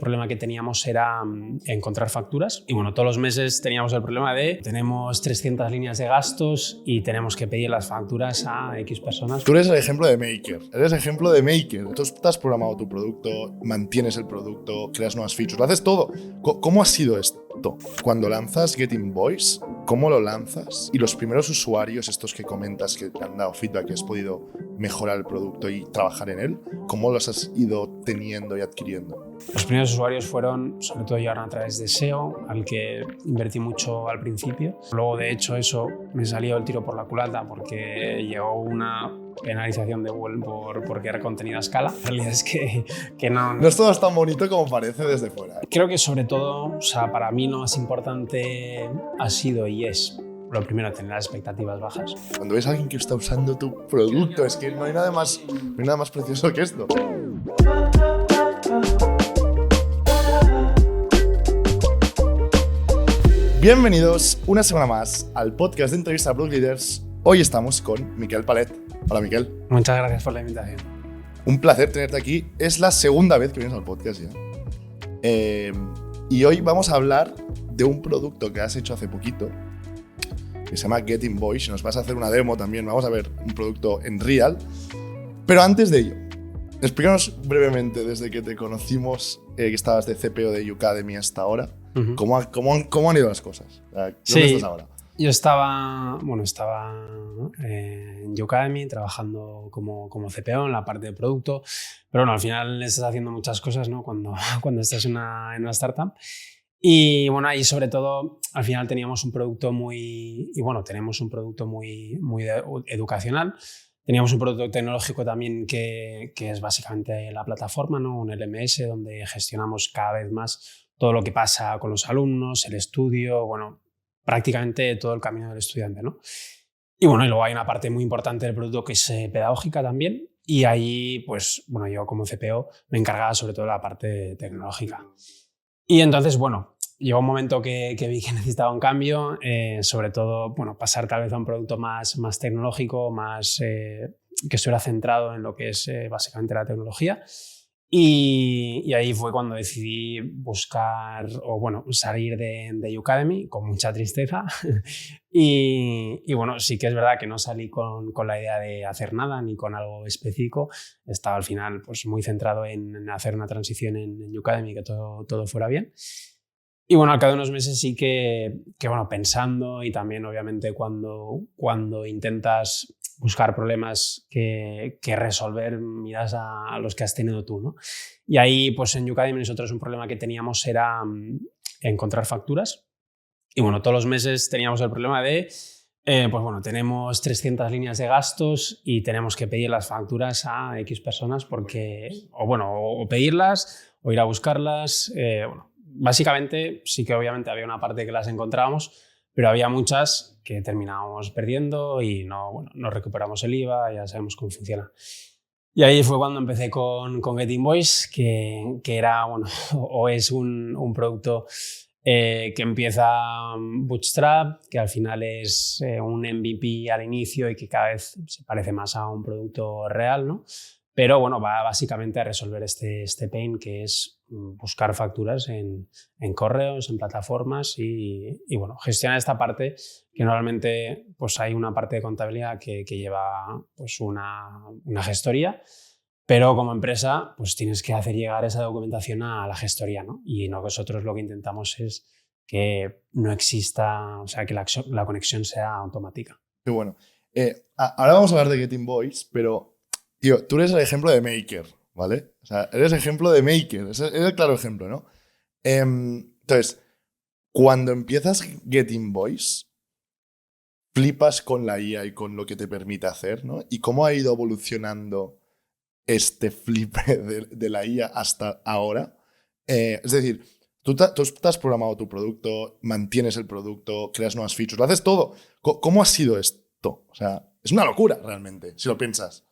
problema que teníamos era encontrar facturas. Y bueno, todos los meses teníamos el problema de tenemos 300 líneas de gastos y tenemos que pedir las facturas a X personas. Tú eres el ejemplo de Maker. Eres ejemplo de Maker. Tú has programado tu producto, mantienes el producto, creas nuevas features, lo haces todo. ¿Cómo ha sido esto? Cuando lanzas Get Invoice, ¿cómo lo lanzas? Y los primeros usuarios, estos que comentas que te han dado feedback, que has podido mejorar el producto y trabajar en él, ¿cómo los has ido teniendo y adquiriendo? Los primeros usuarios fueron, sobre todo, llegaron a través de SEO, al que invertí mucho al principio. Luego, de hecho, eso me salió el tiro por la culata porque llegó una penalización de Google por crear contenido a escala. La realidad es que no... No es todo tan bonito como parece desde fuera. Creo que, sobre todo, o sea, para mí lo más importante ha sido y es lo primero, tener las expectativas bajas. Cuando ves a alguien que está usando tu producto, es que no hay nada más precioso que esto. Bienvenidos una semana más al podcast de entrevista a Product Leaders. Hoy estamos con Miquel Palet. Hola, Miquel. Muchas gracias por la invitación. Un placer tenerte aquí. Es la segunda vez que vienes al podcast ya. Y hoy vamos a hablar de un producto que has hecho hace poquito, que se llama Get Invoice. Nos vas a hacer una demo también. Vamos a ver un producto en real. Pero antes de ello, explícanos brevemente, desde que te conocimos, que estabas de CPO de Udemy hasta ahora, ¿cómo han ido las cosas? ¿Dónde estás ahora? Yo estaba en Udemy trabajando como CPO en la parte de producto, pero bueno, al final estás haciendo muchas cosas, ¿no? Cuando estás en una startup. Y bueno, ahí sobre todo al final tenemos un producto muy educacional. Teníamos un producto tecnológico también que es básicamente la plataforma, ¿no? Un LMS donde gestionamos cada vez más todo lo que pasa con los alumnos, el estudio, bueno, prácticamente todo el camino del estudiante, ¿no? Y bueno, y luego hay una parte muy importante del producto que es pedagógica también, y ahí, pues, bueno, yo como CPO me encargaba sobre todo de la parte tecnológica. Y entonces, bueno, llegó un momento que vi que necesitaba un cambio, sobre todo, bueno, pasar tal vez a un producto más tecnológico, que estuviera centrado en lo que es básicamente la tecnología. Y ahí fue cuando decidí buscar, o bueno, salir de Udemy con mucha tristeza. y bueno, sí que es verdad que no salí con la idea de hacer nada ni con algo específico. Estaba al final pues muy centrado en hacer una transición en Udemy, que todo fuera bien. Y bueno, al cabo de unos meses sí que bueno, pensando, y también obviamente cuando intentas buscar problemas que resolver, miras a los que has tenido tú, ¿no? Y ahí, pues en Udemy nosotros un problema que teníamos era encontrar facturas. Y bueno, todos los meses teníamos el problema de, pues bueno, tenemos 300 líneas de gastos y tenemos que pedir las facturas a X personas porque, o pedirlas o ir a buscarlas. Bueno, básicamente sí que obviamente había una parte que las encontrábamos, pero había muchas que terminábamos perdiendo y no recuperamos el IVA, ya sabemos cómo funciona. Y ahí fue cuando empecé con Get Invoice, que era, bueno, o es un producto que empieza bootstrap, que al final es un MVP al inicio y que cada vez se parece más a un producto real, ¿no? Pero bueno, va básicamente a resolver este pain, que es buscar facturas en correos, en plataformas y bueno, gestionar esta parte que normalmente pues hay una parte de contabilidad que lleva pues una gestoría, pero como empresa pues tienes que hacer llegar esa documentación a la gestoría, ¿no? Y nosotros lo que intentamos es que no exista, o sea, que la conexión sea automática. Qué bueno. Ahora vamos a hablar de Get Invoice, pero tío, tú eres el ejemplo de Maker, ¿vale? O sea, eres ejemplo de Maker, eres el claro ejemplo, ¿no? Entonces, cuando empiezas Get Invoice, flipas con la IA y con lo que te permite hacer, ¿no? Y cómo ha ido evolucionando este flip de la IA hasta ahora. Es decir, tú has programado tu producto, mantienes el producto, creas nuevas features, lo haces todo. ¿Cómo ha sido esto? O sea, es una locura realmente, si lo piensas.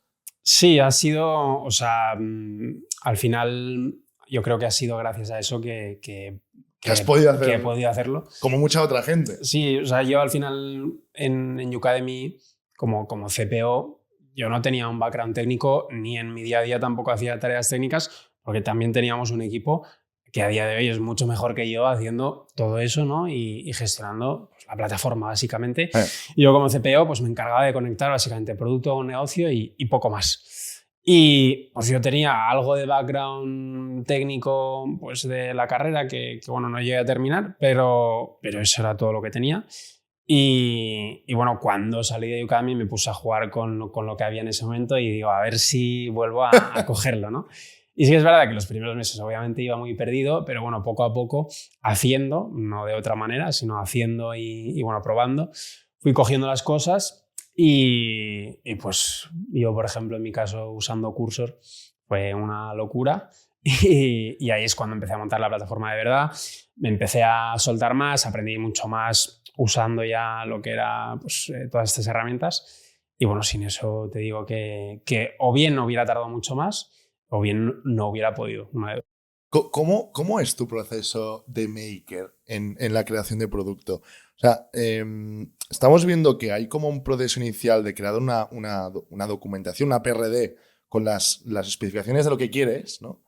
Sí, ha sido, o sea, al final yo creo que ha sido gracias a eso que has podido hacer, que he podido hacerlo. Como mucha otra gente. Sí, o sea, yo al final en Udemy como CPO, yo no tenía un background técnico, ni en mi día a día tampoco hacía tareas técnicas, porque también teníamos un equipo que a día de hoy es mucho mejor que yo haciendo todo eso, ¿no? Y gestionando pues, la plataforma, básicamente. Y yo como CPO pues me encargaba de conectar básicamente producto con negocio y poco más. Y pues yo tenía algo de background técnico pues, de la carrera que bueno, no llegué a terminar, pero eso era todo lo que tenía. Y bueno, cuando salí de Udemy me puse a jugar con lo que había en ese momento y digo, a ver si vuelvo a cogerlo, ¿no? Y sí que es verdad que los primeros meses obviamente iba muy perdido, pero bueno, poco a poco, haciendo, no de otra manera, sino haciendo y bueno, probando, fui cogiendo las cosas y pues yo, por ejemplo, en mi caso, usando Cursor, fue una locura. Y ahí es cuando empecé a montar la plataforma de verdad, me empecé a soltar más, aprendí mucho más usando ya lo que era pues, todas estas herramientas. Y bueno, sin eso te digo que o bien no hubiera tardado mucho más o bien no hubiera podido. ¿Cómo es tu proceso de maker en la creación de producto? O sea, estamos viendo que hay como un proceso inicial de crear una documentación, una PRD, con las especificaciones de lo que quieres, ¿no?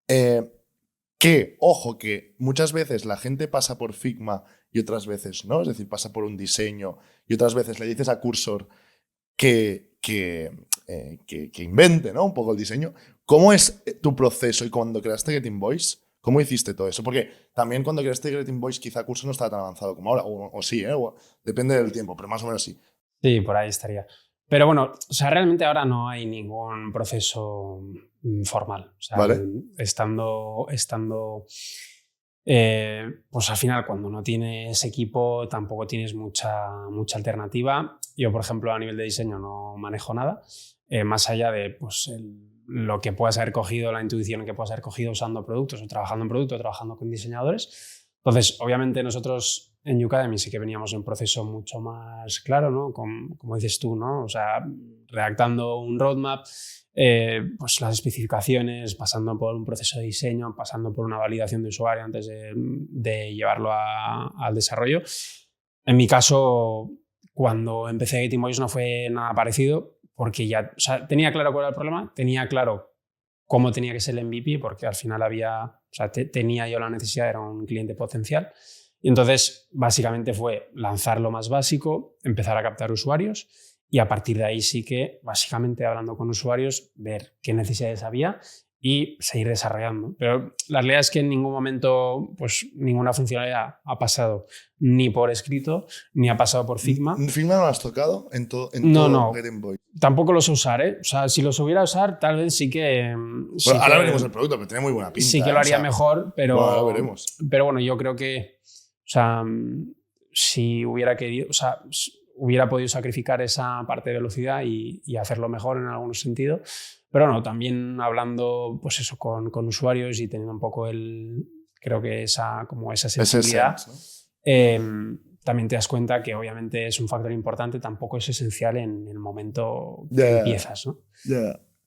Que, ojo, que muchas veces la gente pasa por Figma y otras veces no, es decir, pasa por un diseño y otras veces le dices a Cursor que invente, ¿no? Un poco el diseño. ¿Cómo es tu proceso? Y cuando creaste Get Invoice, ¿cómo hiciste todo eso? Porque también cuando creaste Get Invoice quizá Cursor no estaba tan avanzado como ahora, o sí, depende del tiempo, pero más o menos sí. Sí, por ahí estaría. Pero bueno, o sea, realmente ahora no hay ningún proceso formal. O sea, ¿Vale? estando pues al final cuando no tienes equipo tampoco tienes mucha alternativa. Yo, por ejemplo, a nivel de diseño no manejo nada, más allá de pues, lo que puedas haber cogido, la intuición que puedas haber cogido usando productos o trabajando en producto o trabajando con diseñadores. Entonces, obviamente nosotros en Udemy sí que veníamos en un proceso mucho más claro, ¿no? Como dices tú, ¿no? O sea, redactando un roadmap, pues las especificaciones, pasando por un proceso de diseño, pasando por una validación de usuario antes de llevarlo al desarrollo. En mi caso, cuando empecé Get Invoice no fue nada parecido porque ya, o sea, tenía claro cuál era el problema, tenía claro cómo tenía que ser el MVP porque al final tenía yo la necesidad, era un cliente potencial. Y entonces, básicamente fue lanzar lo más básico, empezar a captar usuarios y a partir de ahí sí que, básicamente hablando con usuarios, ver qué necesidades había y seguir desarrollando. Pero la realidad es que en ningún momento pues, ninguna funcionalidad ha pasado ni por escrito ni ha pasado por Figma. ¿Figma no lo has tocado en todo Get Invoice? Tampoco los sé usar, ¿eh? O sea, si los hubiera a usar, tal vez sí que... Bueno, ahora veremos el producto, pero tiene muy buena pinta. Sí que lo haría mejor, pero... Bueno, ahora veremos. Pero bueno, yo creo que... O sea, si hubiera querido... O sea, hubiera podido sacrificar esa parte de velocidad y hacerlo mejor en algún sentido. Pero no, también hablando, pues eso, con usuarios y teniendo un poco creo que esa sensibilidad, también te das cuenta que obviamente es un factor importante, tampoco es esencial en el momento que empiezas, ¿no?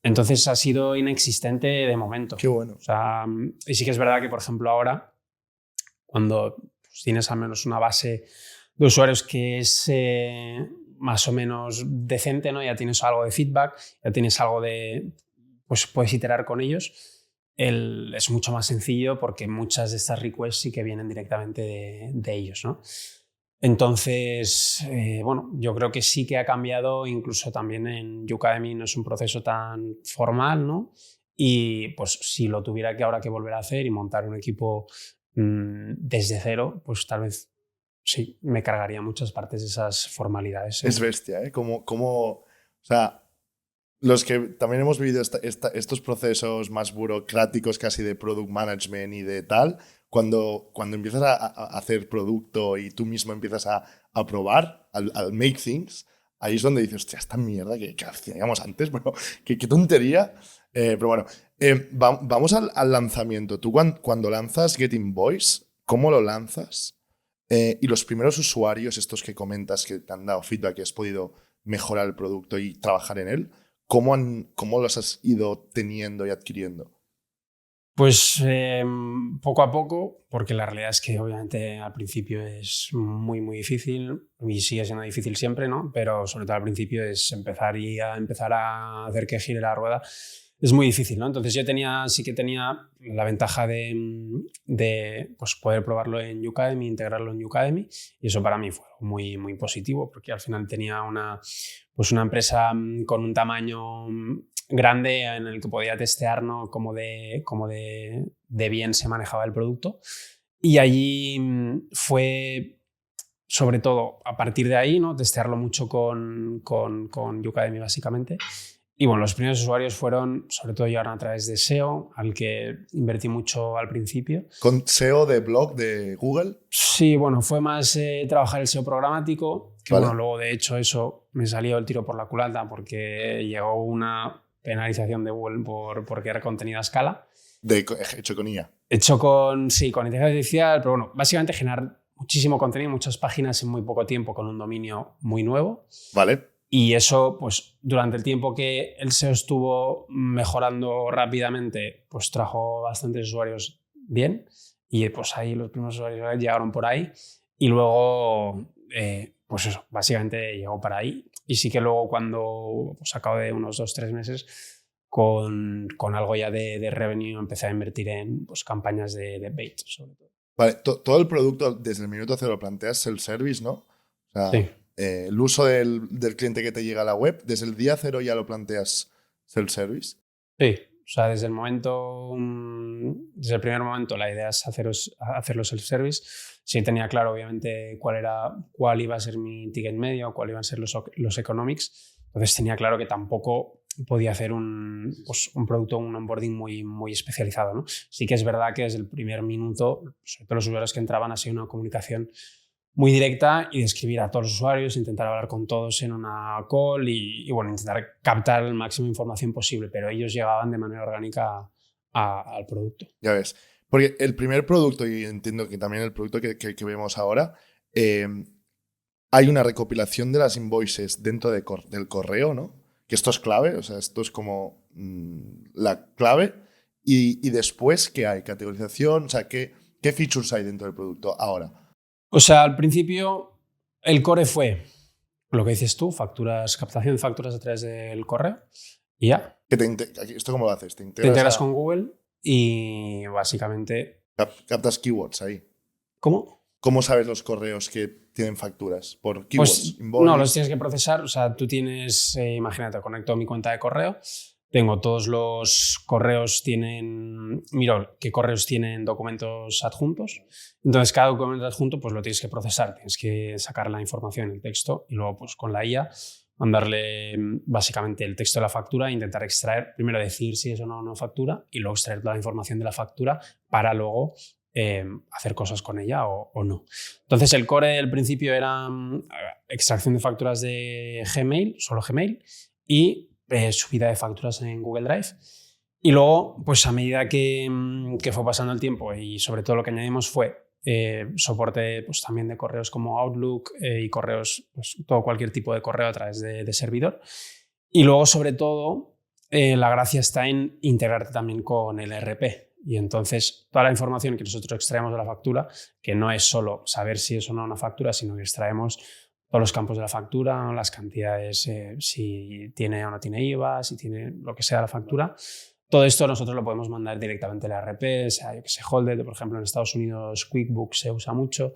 Entonces ha sido inexistente de momento. Qué bueno. O sea, y sí que es verdad que, por ejemplo, ahora, cuando pues, tienes al menos una base de usuarios que es más o menos decente, ¿no? Ya tienes algo de feedback, ya tienes algo de... pues puedes iterar con ellos. Es mucho más sencillo porque muchas de estas requests sí que vienen directamente de ellos, ¿no? Entonces, bueno, yo creo que sí que ha cambiado, incluso también en Udemy no es un proceso tan formal, ¿no? Y pues si lo tuviera que ahora que volver a hacer y montar un equipo desde cero, pues tal vez sí, me cargaría muchas partes de esas formalidades. Es bestia, ¿eh? O sea, los que también hemos vivido estos procesos más burocráticos casi de product management y de tal, cuando empiezas a hacer producto y tú mismo empiezas a probar, al make things, ahí es donde dices, hostia, esta mierda que hacíamos antes, bueno, qué tontería. Pero bueno, vamos al lanzamiento. Tú cuando lanzas Get Invoice, ¿cómo lo lanzas? Y los primeros usuarios, estos que comentas que te han dado feedback, que has podido mejorar el producto y trabajar en él, ¿cómo los has ido teniendo y adquiriendo? Pues poco a poco, porque la realidad es que obviamente al principio es muy, muy difícil y sigue siendo difícil siempre, ¿no? Pero sobre todo al principio es empezar a hacer que gire la rueda. es muy difícil, ¿no? Entonces yo sí que tenía la ventaja de pues poder probarlo en Udemy, integrarlo en Udemy, y eso para mí fue muy, muy positivo, porque al final tenía una empresa con un tamaño grande en el que podía testear, ¿no? cómo de bien se manejaba el producto. Y allí fue, sobre todo, a partir de ahí, ¿no? Testearlo mucho con Udemy, básicamente. Y bueno, los primeros usuarios fueron, sobre todo, llegaron a través de SEO, al que invertí mucho al principio. ¿Con SEO de blog de Google? Sí, bueno, fue más trabajar el SEO programático, que Vale. bueno, luego de hecho eso me salió el tiro por la culata porque llegó una penalización de Google por crear contenido a escala. Hecho con IA. Hecho con inteligencia artificial, pero bueno, básicamente generar muchísimo contenido, muchas páginas en muy poco tiempo con un dominio muy nuevo. Vale. Y eso, pues durante el tiempo que el SEO estuvo mejorando rápidamente, pues trajo bastantes usuarios bien. Y pues ahí los primeros usuarios llegaron por ahí. Y luego, pues eso, básicamente llegó para ahí. Y sí que luego cuando, pues a cabo de unos 2-3 meses, con algo ya de revenue, empecé a invertir en pues, campañas de paid, sobre todo. Vale, todo el producto desde el minuto cero lo planteas self-service, ¿no? O sea, Sí. El uso del cliente que te llega a la web, desde el día cero ya lo planteas self-service. Sí, o sea, desde el primer momento la idea es hacerlo self-service. Sí tenía claro, obviamente, cuál iba a ser mi ticket medio, cuál iban a ser los economics. Entonces tenía claro que tampoco podía hacer un producto, un onboarding muy, muy especializado, ¿no? Sí que es verdad que desde el primer minuto, sobre todo los usuarios que entraban, ha sido una comunicación muy directa y de escribir a todos los usuarios, intentar hablar con todos en una call y bueno, intentar captar el máximo de información posible, pero ellos llegaban de manera orgánica al producto. Ya ves. Porque el primer producto, y entiendo que también el producto que vemos ahora, hay una recopilación de las invoices dentro del correo, ¿no? Que esto es clave, o sea, esto es como la clave. Y después, ¿qué hay? Categorización, o sea, ¿qué features hay dentro del producto ahora? O sea, al principio el core fue lo que dices tú, captación de facturas a través del correo y ya. ¿Esto cómo lo haces? Te integras con Google y básicamente... Captas keywords ahí. ¿Cómo? ¿Cómo sabes los correos que tienen facturas? ¿Por keywords? Pues no, los tienes que procesar. O sea, tú tienes, imagínate, conecto mi cuenta de correo, tengo todos los correos, miro qué correos tienen documentos adjuntos. Entonces, cada documento adjunto pues lo tienes que procesar, tienes que sacar la información, el texto, y luego pues con la IA mandarle básicamente el texto de la factura e intentar extraer, primero decir si es o no una factura y luego extraer toda la información de la factura para luego hacer cosas con ella o no. Entonces el core del principio era extracción de facturas de Gmail, solo Gmail, y subida de facturas en Google Drive. Y luego, pues a medida que fue pasando el tiempo y sobre todo lo que añadimos fue soporte pues, también de correos como Outlook y correos, pues, cualquier tipo de correo a través de servidor. Y luego, sobre todo, la gracia está en integrarte también con el ERP. Y entonces toda la información que nosotros extraemos de la factura, que no es solo saber si es o no una factura, sino que extraemos todos los campos de la factura, las cantidades, si tiene o no tiene IVA, si tiene lo que sea la factura. Todo esto nosotros lo podemos mandar directamente al ERP, sea yo que sé, Holded, por ejemplo en Estados Unidos QuickBooks se usa mucho.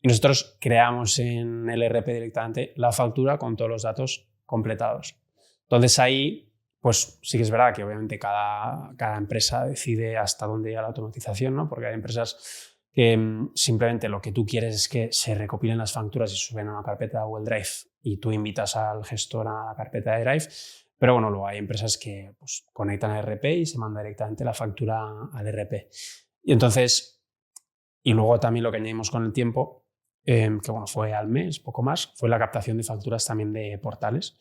Y nosotros creamos en el ERP directamente la factura con todos los datos completados. Entonces ahí, pues sí que es verdad que obviamente cada empresa decide hasta dónde llega la automatización, ¿no? Porque hay empresas que simplemente lo que tú quieres es que se recopilen las facturas y se suben a una carpeta de Google Drive y tú invitas al gestor a la carpeta de Drive. Pero bueno, luego hay empresas que pues, conectan al ERP y se manda directamente la factura al ERP. Y entonces, y luego también lo que añadimos con el tiempo, que bueno, fue al mes, poco más, fue la captación de facturas también de portales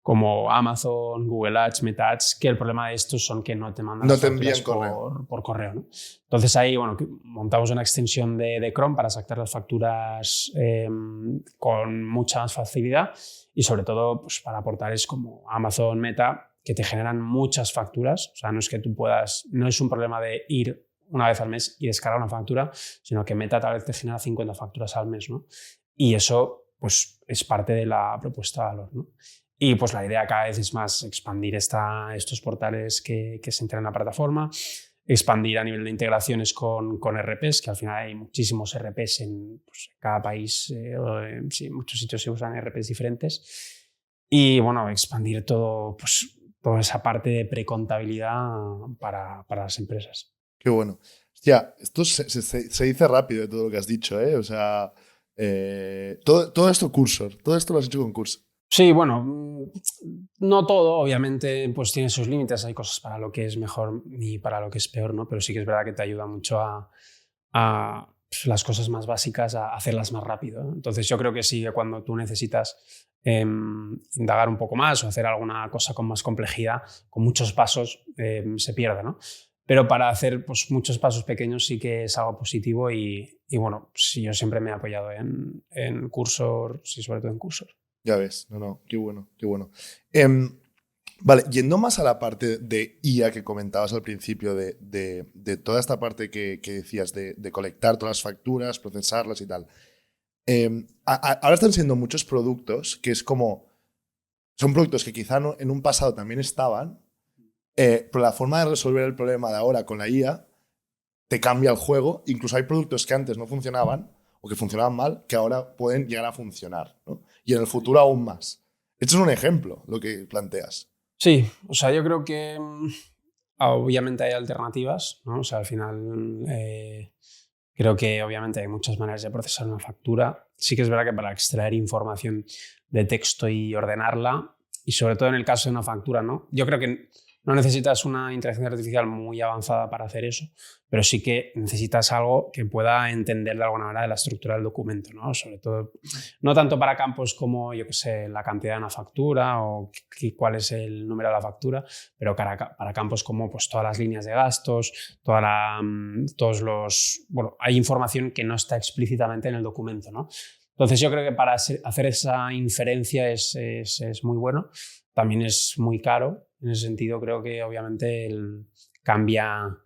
como Amazon, Google Ads, Meta Ads, que el problema de estos son que no te mandan las facturas por correo, ¿no? Entonces ahí, bueno, montamos una extensión de Chrome para sacar las facturas con mucha más facilidad y sobre todo pues, para portales como Amazon, Meta, que te generan muchas facturas. O sea, no es que tú no es un problema de ir una vez al mes y descargar una factura, sino que Meta tal vez te genera 50 facturas al mes, ¿no? Y eso pues es parte de la propuesta de valor, ¿no? Y pues la idea cada vez es más expandir estos portales que se integran en la plataforma, expandir a nivel de integraciones con RPs, que al final hay muchísimos RPs en pues, cada país, sí, en muchos sitios se usan RPs diferentes. Y bueno, expandir todo, pues, toda esa parte de precontabilidad para las empresas. Qué bueno. Hostia, esto se dice rápido de todo lo que has dicho, ¿eh? O sea, todo esto Cursor, todo esto lo has hecho con Cursor. Sí, bueno, no todo, obviamente, pues tiene sus límites. Hay cosas para lo que es mejor y para lo que es peor, ¿no? Pero sí que es verdad que te ayuda mucho a pues, las cosas más básicas, a hacerlas más rápido, ¿no? Entonces yo creo que sí, que cuando tú necesitas indagar un poco más o hacer alguna cosa con más complejidad, con muchos pasos, se pierde, ¿no? Pero para hacer pues, muchos pasos pequeños sí que es algo positivo y bueno, sí, yo siempre me he apoyado en Cursor, sí, sobre todo en Cursor. Ya ves, no, qué bueno, qué bueno. Vale, yendo más a la parte de IA que comentabas al principio, de toda esta parte que decías de colectar todas las facturas, procesarlas y tal. Ahora están siendo muchos productos que es como, son productos que quizá en un pasado también estaban, pero la forma de resolver el problema de ahora con la IA te cambia el juego. Incluso hay productos que antes no funcionaban o que funcionaban mal, que ahora pueden llegar a funcionar, ¿no? Y en el futuro aún más. Esto es un ejemplo, lo que planteas. Sí, o sea, yo creo que obviamente hay alternativas, ¿no? O sea, al final creo que obviamente hay muchas maneras de procesar una factura. Sí que es verdad que para extraer información de texto y ordenarla, y sobre todo en el caso de una factura, ¿no? Yo creo que no necesitas una inteligencia artificial muy avanzada para hacer eso, pero sí que necesitas algo que pueda entender de alguna manera de la estructura del documento, ¿no? Sobre todo, no tanto para campos como, yo qué sé, la cantidad de una factura o cuál es el número de la factura, pero para campos como pues, todas las líneas de gastos, todos los... Bueno, hay información que no está explícitamente en el documento, ¿no? Entonces yo creo que para hacer esa inferencia es muy bueno. También es muy caro. En ese sentido, creo que obviamente cambia,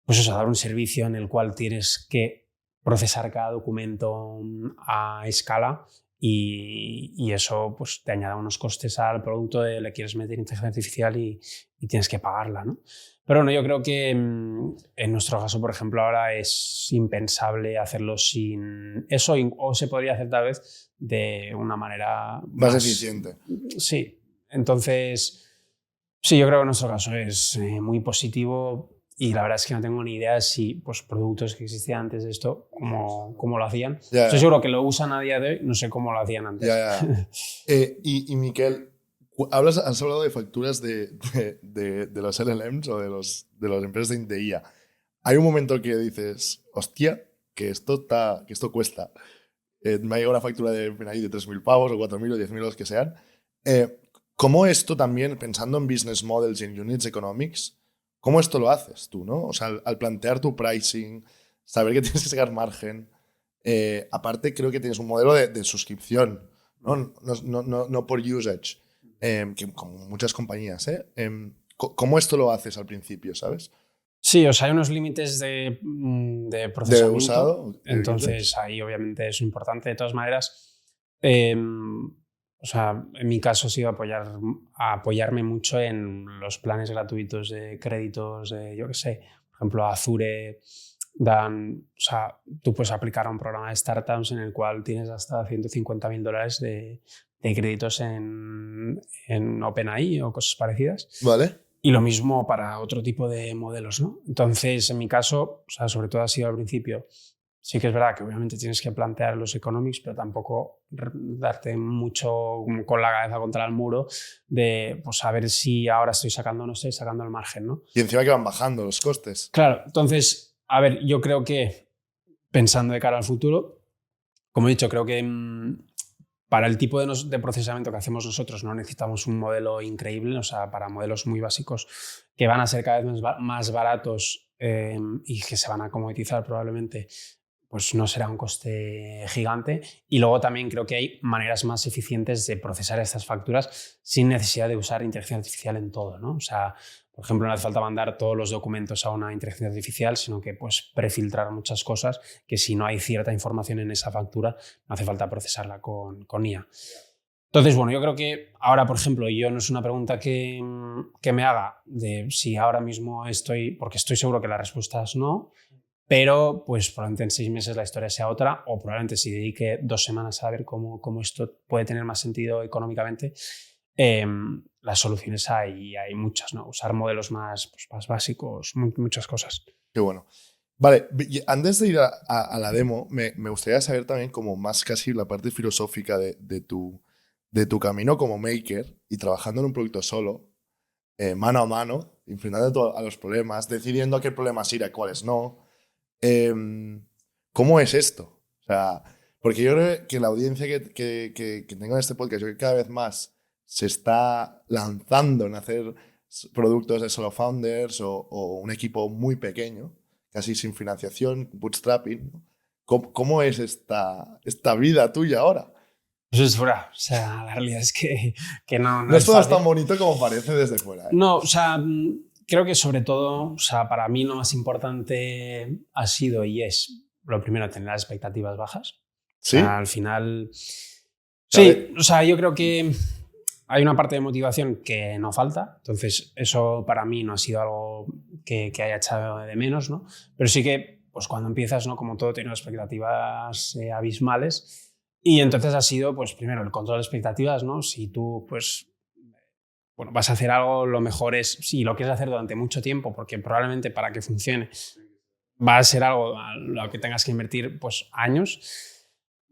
pues eso, dar un servicio en el cual tienes que procesar cada documento a escala y eso pues, te añade unos costes al producto, le quieres meter inteligencia artificial y tienes que pagarla, ¿no? Pero bueno, yo creo que en nuestro caso, por ejemplo, ahora es impensable hacerlo sin eso o se podría hacer tal vez de una manera más eficiente. Sí. Entonces, sí, yo creo que en nuestro caso es muy positivo y la verdad es que no tengo ni idea si pues, productos que existían antes de esto, cómo lo hacían. Estoy seguro que lo usan a día de hoy, no sé cómo lo hacían antes. Y Miquel, has hablado de facturas de los LLMs o de las empresas de IA. Hay un momento que dices, hostia, que esto cuesta. Me ha llegado una factura de 3.000 pavos o 4.000 o 10.000 los que sean. ¿Cómo esto también, pensando en business models y en units economics, cómo esto lo haces tú, ¿no? O sea, al plantear tu pricing, saber que tienes que sacar margen. Aparte, creo que tienes un modelo de suscripción, ¿no? No por usage, que como muchas compañías, ¿eh? ¿Cómo esto lo haces al principio, sabes? Sí, o sea, hay unos límites de procesamiento. De usado. Entonces, ahí obviamente es importante. De todas maneras, o sea, en mi caso ha sido apoyarme mucho en los planes gratuitos de créditos, yo qué sé, por ejemplo, Azure o sea, tú puedes aplicar a un programa de startups en el cual tienes hasta $150.000 de créditos en OpenAI o cosas parecidas. Vale. Y lo mismo para otro tipo de modelos, ¿no? Entonces, en mi caso, o sea, sobre todo ha sido al principio, sí que es verdad que obviamente tienes que plantear los economics, pero tampoco darte mucho con la cabeza contra el muro de pues, saber si ahora estoy sacando o no estoy sacando el margen, ¿no? Y encima que van bajando los costes. Claro, entonces, a ver, yo creo que pensando de cara al futuro, como he dicho, creo que para el tipo de procesamiento que hacemos nosotros no necesitamos un modelo increíble, o sea, para modelos muy básicos que van a ser cada vez más baratos y que se van a comoditizar probablemente, pues no será un coste gigante. Y luego también creo que hay maneras más eficientes de procesar estas facturas sin necesidad de usar inteligencia artificial en todo, ¿no? O sea, por ejemplo, no hace falta mandar todos los documentos a una inteligencia artificial, sino que pues, prefiltrar muchas cosas que si no hay cierta información en esa factura, no hace falta procesarla con IA. Entonces, bueno, yo creo que ahora, por ejemplo, yo no es una pregunta que me haga de si ahora mismo estoy, porque estoy seguro que la respuesta es no, pero pues probablemente en 6 meses la historia sea otra, o probablemente si dedique 2 semanas a ver cómo esto puede tener más sentido económicamente, las soluciones hay muchas, ¿no? Usar modelos más, pues, más básicos, muchas cosas. Qué bueno. Vale, y antes de ir a la demo, me gustaría saber también como más casi la parte filosófica de tu camino como maker y trabajando en un producto solo, mano a mano, enfrentando a los problemas, decidiendo a qué problemas ir, a cuáles no. ¿Cómo es esto? O sea, porque yo creo que la audiencia que tengo en este podcast, yo creo que cada vez más se está lanzando en hacer productos de solo founders o un equipo muy pequeño, casi sin financiación, bootstrapping, ¿no? ¿Cómo es esta vida tuya ahora? Pues es fuera. O sea, la realidad es que no No es es todo fácil. tan bonito como parece desde fuera, ¿eh? No, o sea, creo que sobre todo, o sea, para mí lo más importante ha sido y es, lo primero, tener las expectativas bajas. O sea, ¿Sí? al final, ¿Sabe? sí, o sea, yo creo que hay una parte de motivación que no falta, entonces eso para mí no ha sido algo que haya echado de menos, ¿no? Pero sí que, pues cuando empiezas, ¿no? Como todo, tiene expectativas abismales y entonces ha sido, pues primero, el control de expectativas, ¿no? Si tú, pues bueno, vas a hacer algo, lo mejor es, si lo quieres hacer durante mucho tiempo, porque probablemente para que funcione va a ser algo a lo que tengas que invertir pues años.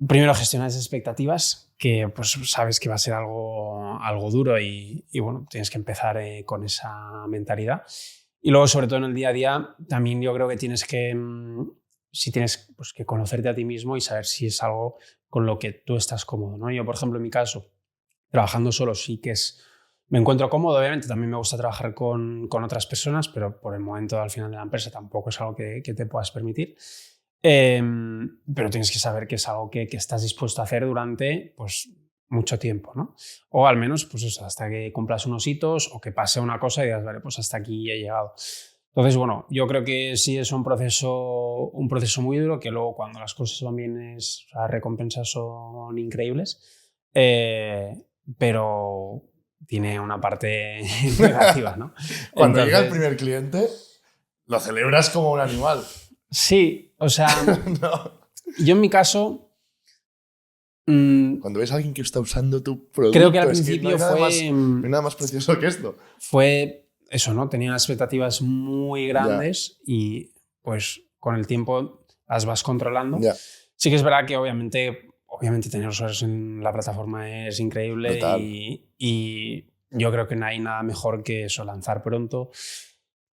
Primero gestionar esas expectativas, que pues sabes que va a ser algo duro y bueno, tienes que empezar con esa mentalidad. Y luego, sobre todo en el día a día, también yo creo que tienes que, si tienes pues, que conocerte a ti mismo y saber si es algo con lo que tú estás cómodo, ¿no? Yo, por ejemplo, en mi caso, trabajando solo sí que me encuentro cómodo, obviamente también me gusta trabajar con otras personas, pero por el momento al final de la empresa tampoco es algo que te puedas permitir. Pero tienes que saber que es algo que estás dispuesto a hacer durante pues, mucho tiempo, ¿no? O al menos pues eso, hasta que cumplas unos hitos o que pase una cosa y digas, vale, pues hasta aquí he llegado. Entonces, bueno, yo creo que sí es un proceso muy duro, que luego cuando las cosas van bien las recompensas son increíbles. Pero tiene una parte negativa, ¿no? Cuando llega el Entonces, primer cliente, lo celebras como un animal. sí, o sea, No. yo en mi caso, Cuando ves a alguien que está usando tu creo que al producto, es que no hay principio nada más, no hay nada más precioso que esto. fue eso, ¿no? Tenía unas expectativas muy Ya, grandes y pues con el tiempo las vas controlando. ya, Sí que es verdad que obviamente tener usuarios en la plataforma es increíble brutal. y yo creo que no hay nada mejor que eso, lanzar pronto,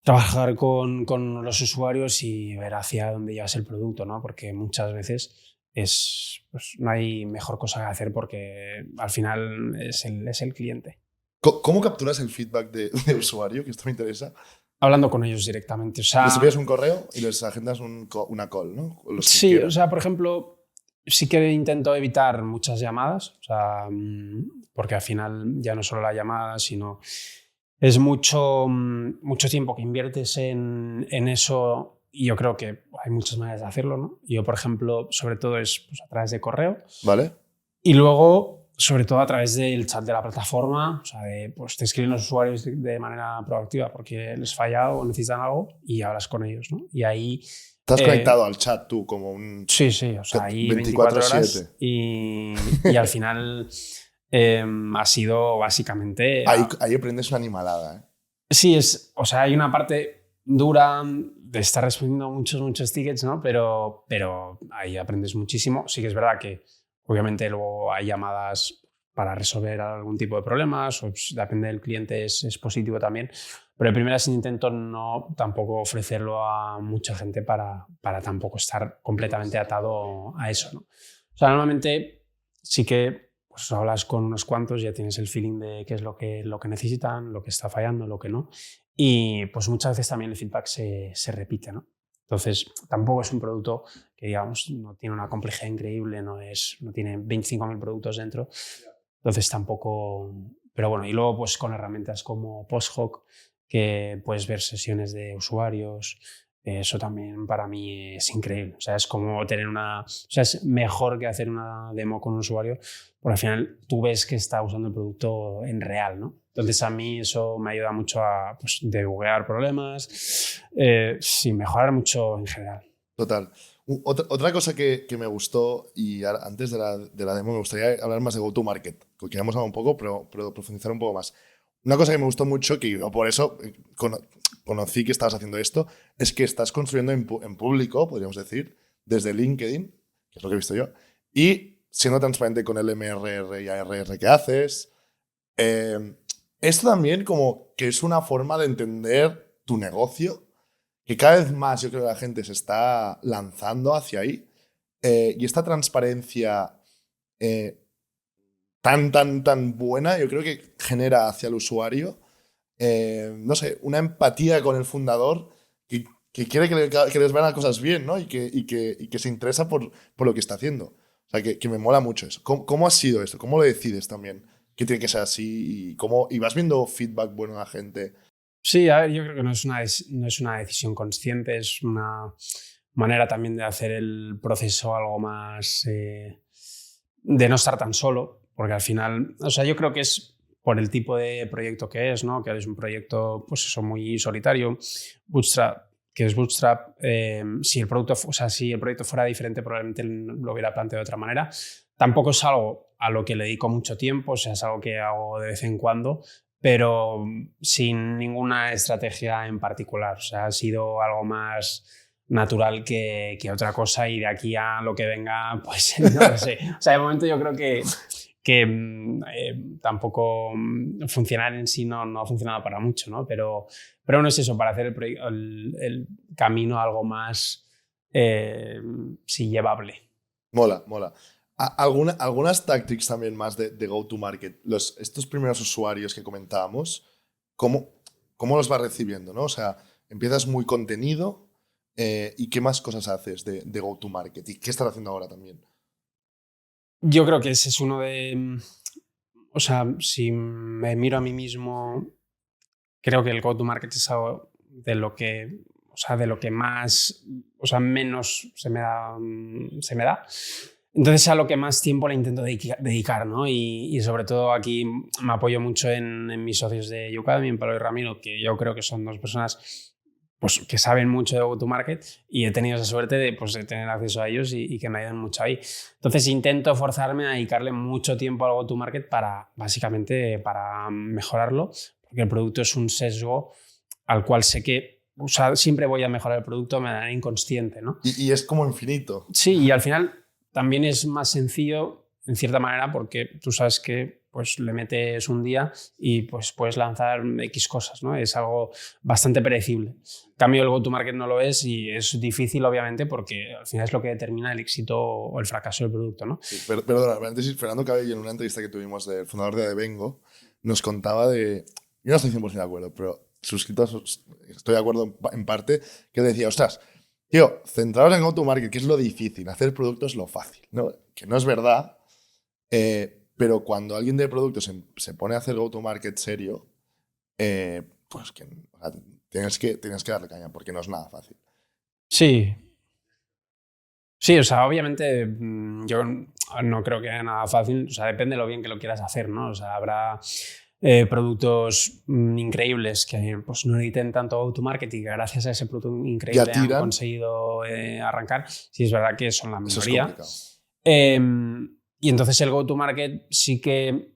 trabajar con los usuarios y ver hacia dónde llevas el producto, ¿no? Porque muchas veces pues, no hay mejor cosa que hacer porque al final es el cliente. ¿Cómo capturas el feedback de usuario? Que esto me interesa. Hablando con ellos directamente. O Les sea, envías un correo y les agendas una call, ¿no? Con los que sí, o quieran. sea, por ejemplo, sí que intento evitar muchas llamadas, o sea, porque al final ya no solo la llamada, sino es mucho tiempo que inviertes en eso y yo creo que hay muchas maneras de hacerlo, ¿no? Yo, por ejemplo, sobre todo es pues, a través de correo ¿Vale? y luego, sobre todo a través del chat de la plataforma, o sea, pues te escriben los usuarios de manera proactiva porque les falla o necesitan algo y hablas con ellos, ¿no? Y ahí... Estás eh, conectado al chat tú como un Sí, sí, o sea, ahí 24 24/7. horas y al final ha sido básicamente... Ahí aprendes una animalada, ¿eh? Sí, o sea, hay una parte dura de estar respondiendo muchos tickets, ¿no? Pero ahí aprendes muchísimo. Sí que es verdad que obviamente luego hay llamadas para resolver algún tipo de problemas o pues, depende del cliente es positivo también. Pero de primeras intento no tampoco ofrecerlo a mucha gente para tampoco estar completamente atado a eso, ¿no? O sea, normalmente sí que pues, hablas con unos cuantos, ya tienes el feeling de qué es lo que necesitan, lo que está fallando, lo que no. Y pues muchas veces también el feedback se repite, ¿no? Entonces, tampoco es un producto que, digamos, no tiene una complejidad increíble, no tiene 25.000 productos dentro. Entonces, tampoco... Pero bueno, y luego pues con herramientas como PostHoc, que puedes ver sesiones de usuarios, eso también para mí es increíble. O sea, es como tener o sea, es mejor que hacer una demo con un usuario, porque al final tú ves que está usando el producto en real, ¿no? Entonces a mí eso me ayuda mucho a pues, debuguear problemas, sí, mejorar mucho en general. Total. Otra cosa que me gustó, y antes de la demo me gustaría hablar más de go-to-market, que ya hemos hablado un poco, pero profundizar un poco más. Una cosa que me gustó mucho, que yo por eso conocí que estabas haciendo esto, es que estás construyendo en público, podríamos decir, desde LinkedIn, que es lo que he visto yo, y siendo transparente con el MRR y ARR que haces. Esto también como que es una forma de entender tu negocio, que cada vez más yo creo que la gente se está lanzando hacia ahí. Y esta transparencia tan buena, yo creo que genera hacia el usuario, no sé, una empatía con el fundador que quiere que les vayan las cosas bien, ¿no? Y que se interesa por lo que está haciendo. O sea, que me mola mucho eso. ¿Cómo ha sido esto? ¿Cómo lo decides también? Que tiene que ser así y vas viendo feedback bueno de la gente. Sí, a ver, yo creo que no es una decisión consciente, es una manera también de hacer el proceso algo más de no estar tan solo, porque al final, o sea, yo creo que es por el tipo de proyecto que es, ¿no? Que es un proyecto, pues eso, muy solitario, Bootstrap, que es Bootstrap. Si el proyecto fuera diferente, probablemente lo hubiera planteado de otra manera. Tampoco es algo a lo que le dedico mucho tiempo, o sea, es algo que hago de vez en cuando, pero sin ninguna estrategia en particular. O sea, ha sido algo más natural que otra cosa, y de aquí a lo que venga, pues no lo sé. O sea, de momento yo creo que tampoco funcionar en sí no ha funcionado para mucho, ¿no? Pero no es eso, para hacer el camino algo más sí, llevable. Mola. Algunas tactics también más de go-to-market. Estos primeros usuarios que comentábamos, ¿cómo los vas recibiendo, ¿no? O sea, empiezas muy contenido y ¿qué más cosas haces de go-to-market? ¿Y qué estás haciendo ahora también? Yo creo que ese es uno de... O sea, si me miro a mí mismo, creo que el go-to-market es algo de lo que... O sea, de lo que más... O sea, menos se me da. Entonces es a lo que más tiempo le intento dedicar, ¿no? Y sobre todo aquí me apoyo mucho en mis socios de YouAcademy, en Pablo y Ramiro, que yo creo que son dos personas pues, que saben mucho de go-to-market, y he tenido esa suerte de tener acceso a ellos y que me ayudan mucho ahí. Entonces intento forzarme a dedicarle mucho tiempo al go-to-market básicamente para mejorarlo, porque el producto es un sesgo al cual sé que siempre voy a mejorar el producto de manera inconsciente, ¿no? Y es como infinito. Sí, y al final también es más sencillo, en cierta manera, porque tú sabes que pues, le metes un día y pues, puedes lanzar X cosas, ¿no? Es algo bastante predecible. En cambio, el go-to-market no lo es, y es difícil, obviamente, porque al final es lo que determina el éxito o el fracaso del producto, ¿no? Sí, perdona, paréntesis, Fernando Cabello, en una entrevista que tuvimos del fundador de Adevengo, nos contaba de... Yo no estoy 100% de acuerdo, pero suscrito estoy de acuerdo en parte, que decía, ostras, tío, centraros en go-to-market, que es lo difícil, hacer producto es lo fácil, ¿no? Que no es verdad, pero cuando alguien de producto se pone a hacer go-to-market serio, pues que, o sea, tienes que darle caña, porque no es nada fácil. Sí. Sí, o sea, obviamente yo no creo que haya nada fácil, o sea, depende de lo bien que lo quieras hacer, ¿no? O sea, habrá productos increíbles que pues, no necesiten tanto go-to-market y que gracias a ese producto increíble han conseguido arrancar. Sí, es verdad que son la mayoría. Y entonces el go-to-market sí que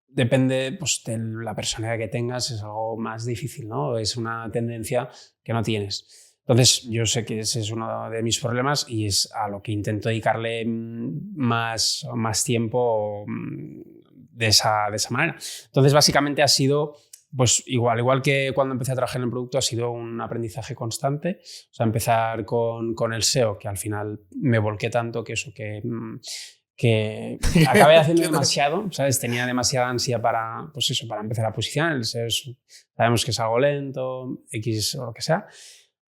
depende pues, de la personalidad que tengas, es algo más difícil, ¿no? Es una tendencia que no tienes. Entonces yo sé que ese es uno de mis problemas y es a lo que intento dedicarle más tiempo de esa manera. Entonces básicamente ha sido, pues igual que cuando empecé a trabajar en el producto, ha sido un aprendizaje constante. O sea, empezar con el SEO, que al final me volqué tanto que que acabé haciendo demasiado, ¿sabes? Tenía demasiada ansia para empezar a posicionar. El SEO sabemos que es algo lento, X o lo que sea.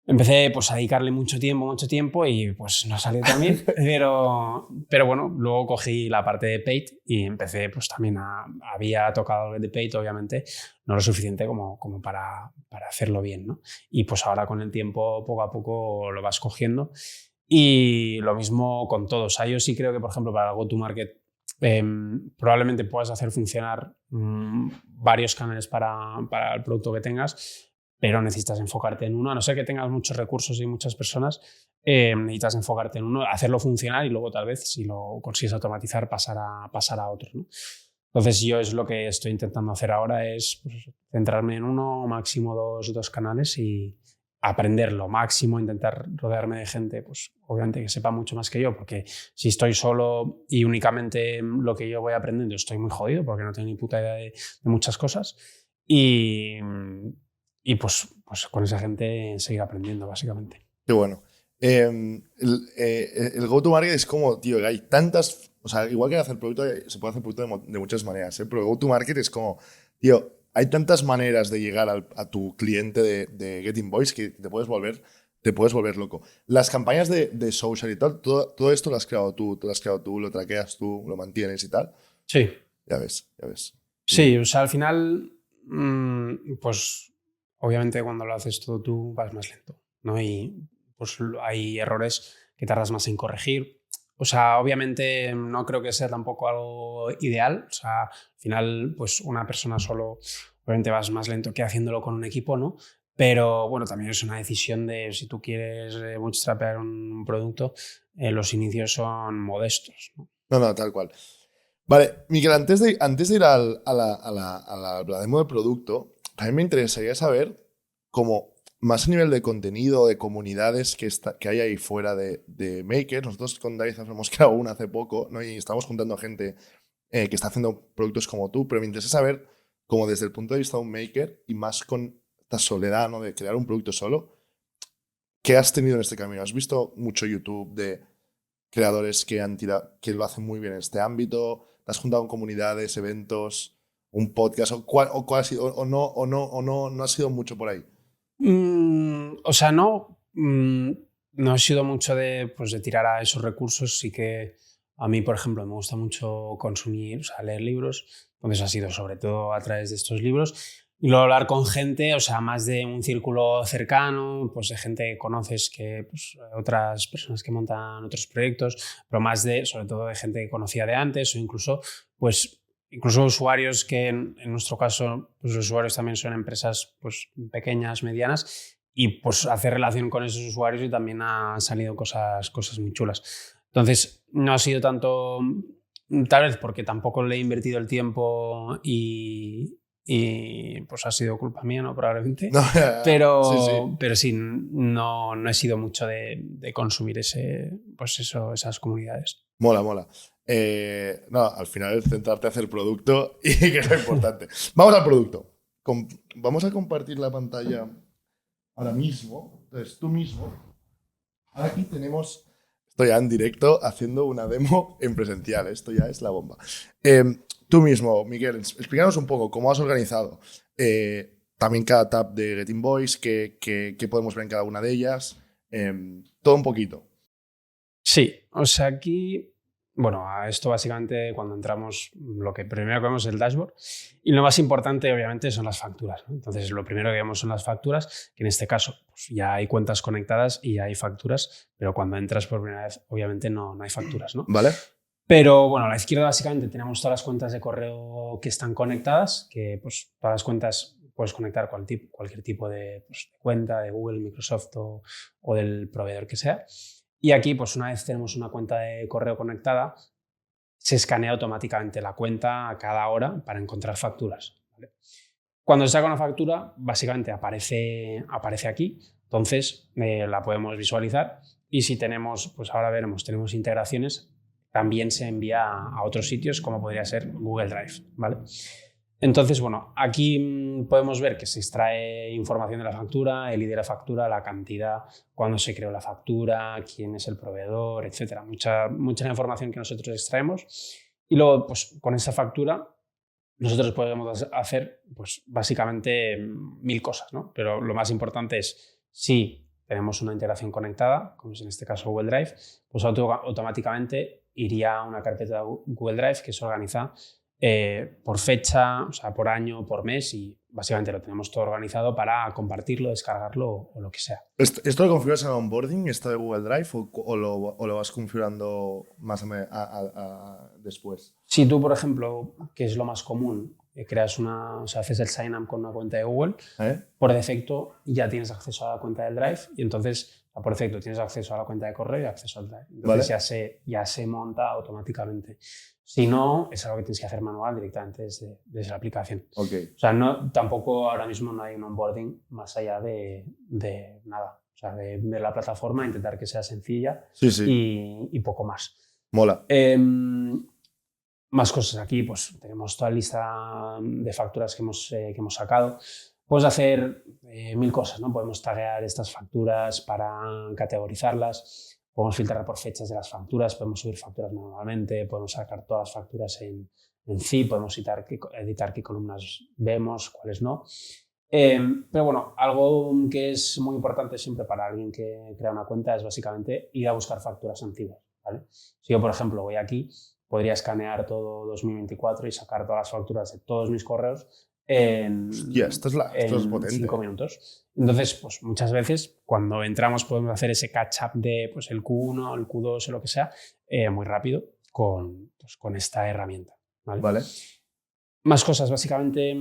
empecé pues a dedicarle mucho tiempo y pues no salió tan bien, pero bueno, luego cogí la parte de paid y empecé pues también había tocado algo de paid, obviamente, no lo suficiente como para hacerlo bien, ¿no? Y pues ahora con el tiempo, poco a poco lo vas cogiendo y lo mismo con todo. O sea, yo sí creo que, por ejemplo, para el go-to-market probablemente puedas hacer funcionar varios canales para el producto que tengas, pero necesitas enfocarte en uno, a no ser que tengas muchos recursos y muchas personas, necesitas enfocarte en uno, hacerlo funcionar y luego tal vez, si lo consigues automatizar, pasar a otro, ¿no? Entonces yo es lo que estoy intentando hacer ahora, es pues, centrarme en uno, máximo dos canales y aprender lo máximo, intentar rodearme de gente, pues obviamente que sepa mucho más que yo, porque si estoy solo y únicamente lo que yo voy aprendiendo, estoy muy jodido porque no tengo ni puta idea de muchas cosas y pues con esa gente seguir aprendiendo, básicamente. Qué bueno. El go-to-market es como, tío, que hay tantas... O sea, igual que hacer producto, se puede hacer producto de muchas maneras, ¿eh? Pero el go-to-market es como, tío, hay tantas maneras de llegar a tu cliente de Get Invoiced que te puedes volver loco. Las campañas de social y tal, todo esto lo has creado tú, lo traqueas tú, lo mantienes y tal. Sí. Ya ves. Sí, o sea, al final, pues obviamente cuando lo haces todo tú vas más lento, ¿no? Y pues hay errores que tardas más en corregir. O sea, obviamente no creo que sea tampoco algo ideal. O sea, al final, pues una persona solo, obviamente vas más lento que haciéndolo con un equipo, ¿no? Pero bueno, también es una decisión de si tú quieres bootstrapear un producto, los inicios son modestos, ¿no? No, tal cual. Vale, Miguel, antes de ir a la demo de producto, también me interesaría saber cómo más a nivel de contenido, de comunidades que hay ahí fuera de Maker. Nosotros con David hemos creado una hace poco, ¿no? Y estamos juntando a gente que está haciendo productos como tú, pero me interesa saber cómo desde el punto de vista de un Maker y más con esta soledad, ¿no? De crear un producto solo, ¿qué has tenido en este camino? ¿Has visto mucho YouTube de creadores que lo hacen muy bien en este ámbito? ¿Te has juntado en comunidades, eventos, un podcast? ¿Cuál ha sido? ¿O no ha sido mucho por ahí? O sea, no he sido mucho pues, de tirar a esos recursos. Sí que a mí, por ejemplo, me gusta mucho consumir, o sea, leer libros. Entonces ha sido sobre todo a través de estos libros. Y luego hablar con gente, o sea, más de un círculo cercano, pues de gente que conoces, pues, otras personas que montan otros proyectos, pero más sobre todo de gente que conocía de antes o incluso usuarios que en nuestro caso, pues los usuarios también son empresas pues, pequeñas, medianas, y pues hacer relación con esos usuarios y también han salido cosas muy chulas. Entonces, no ha sido tanto, tal vez porque tampoco le he invertido el tiempo y pues ha sido culpa mía, ¿no? Probablemente. No, pero sí, no he sido mucho de consumir esas comunidades. Mola. No, al final es centrarte a hacer producto y que es lo importante. Vamos al producto. Vamos a compartir la pantalla ahora mismo. Entonces, tú mismo. Ahora aquí tenemos... Estoy ya en directo haciendo una demo en presencial. Esto ya es la bomba. Tú mismo, Miguel, explícanos un poco cómo has organizado también cada tab de Get Invoiced, qué podemos ver en cada una de ellas. Todo un poquito. Sí, o sea, aquí, bueno, a esto básicamente cuando entramos, lo que primero que vemos es el dashboard y lo más importante obviamente son las facturas, ¿no? Entonces lo primero que vemos son las facturas, que en este caso pues, ya hay cuentas conectadas y ya hay facturas, pero cuando entras por primera vez obviamente no hay facturas, ¿no? Vale. Pero bueno, a la izquierda básicamente tenemos todas las cuentas de correo que están conectadas, que pues todas las cuentas puedes conectar cualquier tipo de cuenta de Google, Microsoft o del proveedor que sea. Y aquí, pues una vez tenemos una cuenta de correo conectada, se escanea automáticamente la cuenta a cada hora para encontrar facturas, ¿vale? Cuando se saca una factura, básicamente aparece aquí, entonces la podemos visualizar y si tenemos, pues ahora veremos, tenemos integraciones, también se envía a otros sitios como podría ser Google Drive, ¿vale? Entonces, bueno, aquí podemos ver que se extrae información de la factura, el ID de la factura, la cantidad, cuándo se creó la factura, quién es el proveedor, etc. Mucha información que nosotros extraemos. Y luego, pues con esa factura, nosotros podemos hacer, pues básicamente 1000 cosas, ¿no? Pero lo más importante es, si tenemos una integración conectada, como es en este caso Google Drive, pues automáticamente iría a una carpeta de Google Drive que se organiza por fecha, o sea, por año, por mes, y básicamente lo tenemos todo organizado para compartirlo, descargarlo o lo que sea. ¿Esto lo configuras en onboarding, esto de Google Drive, o lo vas configurando más después? Si tú, por ejemplo, que es lo más común, haces el sign up con una cuenta de Google, por defecto ya tienes acceso a la cuenta del Drive y entonces, por defecto, tienes acceso a la cuenta de correo y acceso al Drive. Entonces ya se monta automáticamente. Si no, es algo que tienes que hacer manual directamente desde la aplicación. Okay. O sea, tampoco ahora mismo no hay un onboarding más allá de nada. O sea, de ver la plataforma, intentar que sea sencilla y poco más. Mola. Más cosas aquí, pues tenemos toda la lista de facturas que hemos sacado. Puedes hacer 1000 cosas, ¿no? Podemos taguear estas facturas para categorizarlas. Podemos filtrar por fechas de las facturas, podemos subir facturas manualmente, podemos sacar todas las facturas en zip, podemos editar qué columnas vemos, cuáles no. Pero bueno, algo que es muy importante siempre para alguien que crea una cuenta es básicamente ir a buscar facturas antiguas, ¿vale? Si yo, por ejemplo, voy aquí, podría escanear todo 2024 y sacar todas las facturas de todos mis correos en 5 minutos. Entonces, pues muchas veces cuando entramos podemos hacer ese catch-up de pues, el Q1, el Q2 o lo que sea, muy rápido con esta herramienta. Vale. Más cosas, básicamente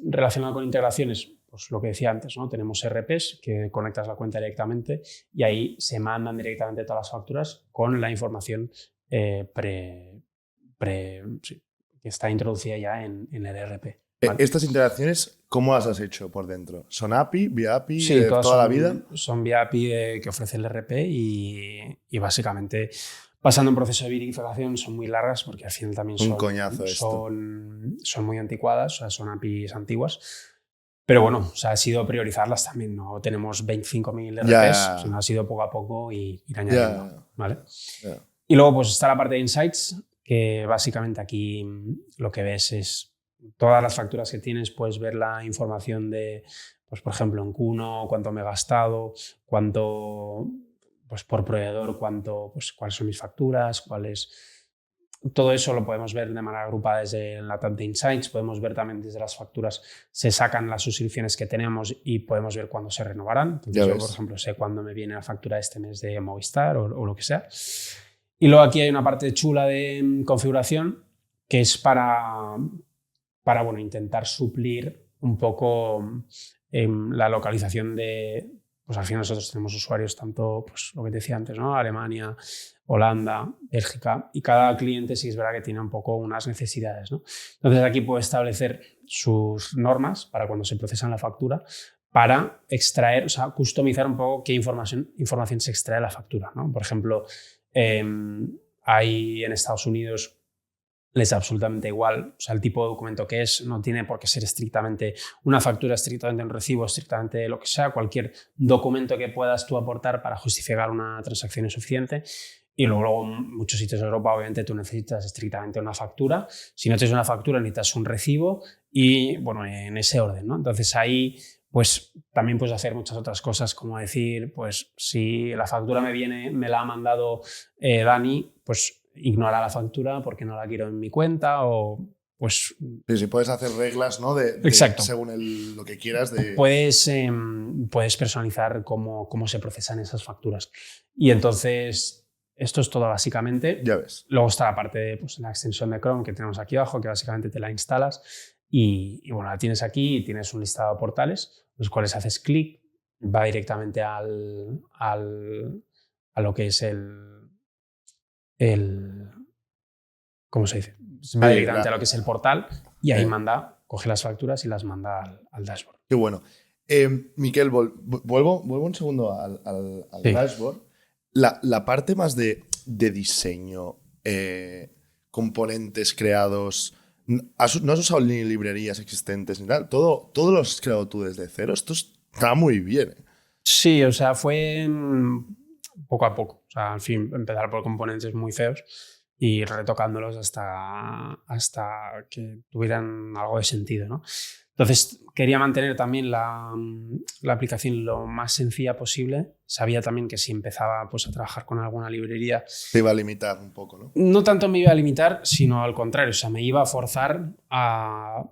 relacionadas con integraciones, pues lo que decía antes, ¿no? Tenemos RPs que conectas la cuenta directamente y ahí se mandan directamente todas las facturas con la información que está introducida ya en el RP. ¿Vale? ¿Estas integraciones cómo las has hecho por dentro? ¿Son API, vía API, sí, toda la vida? Son vía API que ofrece el RP y básicamente pasando un proceso de verificación son muy largas porque al final también son muy anticuadas, o sea, son APIs antiguas. Pero bueno, o sea, ha sido priorizarlas también. No tenemos 25.000 RPs, sino ha sido poco a poco y ir añadiendo. ¿Vale? Y luego pues está la parte de Insights, que básicamente aquí lo que ves es todas las facturas que tienes, puedes ver la información de, pues por ejemplo, en Q1, cuánto me he gastado, cuánto, pues por proveedor, cuáles son mis facturas, todo eso lo podemos ver de manera agrupada desde la tab de Insights. Podemos ver también desde las facturas, se sacan las suscripciones que tenemos y podemos ver cuándo se renovarán. Entonces yo, por ejemplo, sé cuándo me viene la factura de este mes de Movistar o lo que sea. Y luego aquí hay una parte chula de configuración que es para intentar suplir un poco la localización de... Pues al final nosotros tenemos usuarios tanto, pues lo que te decía antes, ¿no? Alemania, Holanda, Bélgica, y cada cliente sí es verdad que tiene un poco unas necesidades, ¿no? Entonces aquí puede establecer sus normas para cuando se procesa la factura para extraer, o sea, customizar un poco qué información se extrae de la factura, ¿no? Por ejemplo, hay en Estados Unidos les da absolutamente igual, o sea, el tipo de documento que es, no tiene por qué ser estrictamente una factura, estrictamente un recibo, estrictamente lo que sea, cualquier documento que puedas tú aportar para justificar una transacción es suficiente. Y luego en muchos sitios de Europa obviamente tú necesitas estrictamente una factura. Si no tienes una factura necesitas un recibo y bueno, en ese orden, ¿no? Entonces ahí pues también puedes hacer muchas otras cosas, como decir, pues si la factura me la ha mandado Dani, pues ignora la factura porque no la quiero en mi cuenta o pues... Sí, puedes hacer reglas, ¿no? Exacto. Según lo que quieras. Puedes personalizar cómo se procesan esas facturas. Y entonces, esto es todo básicamente. Ya ves. Luego está la parte de pues, la extensión de Chrome que tenemos aquí abajo, que básicamente te la instalas y bueno, la tienes aquí y tienes un listado de portales, los cuales haces clic, va directamente a lo que es ¿cómo se dice? Va directamente a lo que es el portal y ahí coge las facturas y las manda al dashboard. Qué bueno. Miquel, vuelvo un segundo al dashboard. La parte más de diseño, componentes creados, no has usado ni librerías existentes ni tal, todo lo has creado tú desde cero. Esto está muy bien. Sí, o sea, fue poco a poco. O sea, al fin, empezar por componentes muy feos. y retocándolos hasta que tuvieran algo de sentido, ¿no? Entonces quería mantener también la aplicación lo más sencilla posible. Sabía también que si empezaba pues, a trabajar con alguna librería... Te iba a limitar un poco, ¿no? No tanto me iba a limitar, sino al contrario. O sea, me iba a forzar a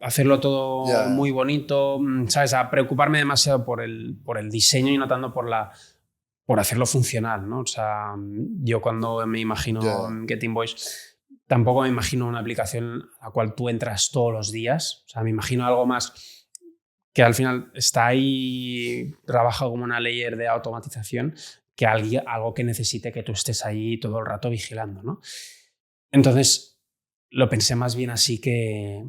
hacerlo todo muy bonito, ¿sabes? A preocuparme demasiado por el diseño y no tanto por hacerlo funcional, ¿no? O sea, yo cuando me imagino Getting Voice... Tampoco me imagino una aplicación a la cual tú entras todos los días. O sea, me imagino algo más que al final está ahí, trabaja como una layer de automatización, que algo que necesite que tú estés ahí todo el rato vigilando, ¿no? Entonces, lo pensé más bien así que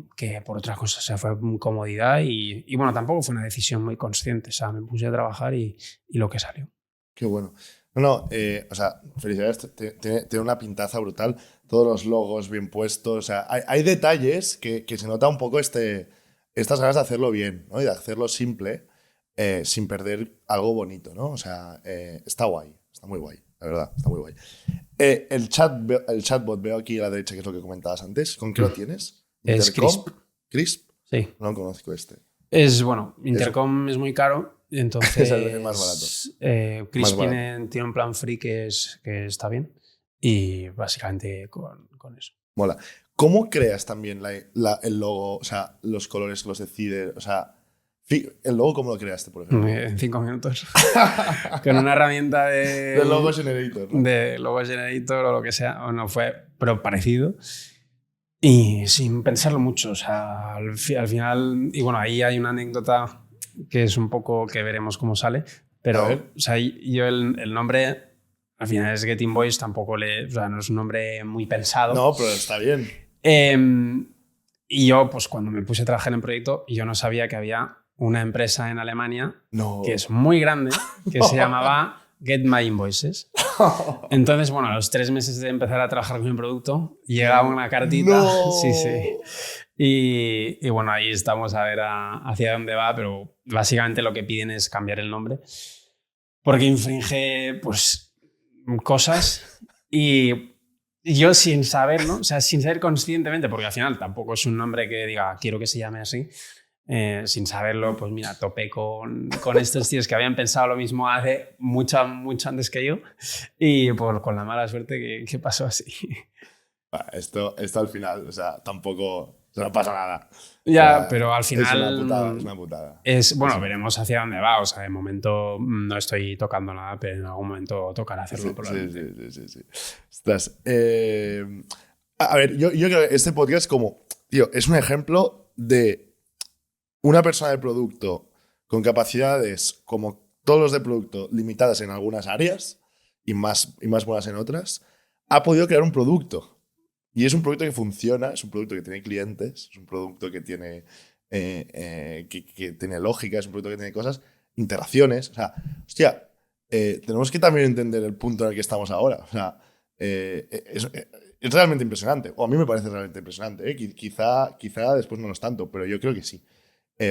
por otra cosa. O sea, fue comodidad y bueno, tampoco fue una decisión muy consciente. O sea, me puse a trabajar y lo que salió. Qué bueno. No, o sea, felicidades, tiene una pintaza brutal, todos los logos bien puestos, o sea, hay detalles que se nota un poco estas ganas de hacerlo bien, ¿no? Y de hacerlo simple, sin perder algo bonito, ¿no? O sea, está guay, está muy guay, la verdad, está muy guay. El chatbot veo aquí a la derecha, que es lo que comentabas antes, ¿con qué lo tienes? Es Intercom. Crisp. Sí. No conozco este. Bueno, Intercom es muy caro. Entonces, es el más barato. Chris tiene un plan free que está bien y básicamente con eso. Mola. ¿Cómo creas también el logo, o sea, los colores que los decides? O sea, ¿el logo cómo lo creaste, por ejemplo? En 5 minutos. Con una herramienta de logo generator, ¿no? De logo generator o lo que sea, o no fue, pero parecido. Y sin pensarlo mucho, o sea, al final, y bueno, ahí hay una anécdota que es un poco que veremos cómo sale, pero o sea, yo el nombre al final es Getting Voice, tampoco o sea, no es un nombre muy pensado. No, pero está bien. Y yo, pues cuando me puse a trabajar en el proyecto, yo no sabía que había una empresa en Alemania que es muy grande, que se llamaba Get My Invoices. Entonces, bueno, a los 3 meses de empezar a trabajar con mi producto, llegaba una cartita. No. Sí, sí. Y bueno, ahí estamos a ver hacia dónde va, pero básicamente lo que piden es cambiar el nombre porque infringe pues cosas y yo sin saber, ¿no? O sea, sin saber conscientemente, porque al final tampoco es un nombre que diga quiero que se llame así, sin saberlo, pues mira, topé con estos tíos que habían pensado lo mismo hace mucho antes que yo y con la mala suerte que pasó así. Esto al final, o sea, tampoco... No pasa nada. Ya, o sea, pero al final... Es una putada. Bueno, veremos hacia dónde va. O sea, de momento no estoy tocando nada, pero en algún momento tocará hacerlo. Sí. Ostras. A ver, yo creo que este podcast es un ejemplo de una persona de producto con capacidades como todos los de producto limitadas en algunas áreas y más buenas en otras, ha podido crear un producto. Y es un producto que funciona, es un producto que tiene clientes, es un producto que tiene, que tiene lógica, es un producto que tiene cosas, interacciones. O sea, hostia, tenemos que también entender el punto en el que estamos ahora. O sea, es realmente impresionante. O a mí me parece realmente impresionante. Quizá después no lo es tanto, pero yo creo que sí.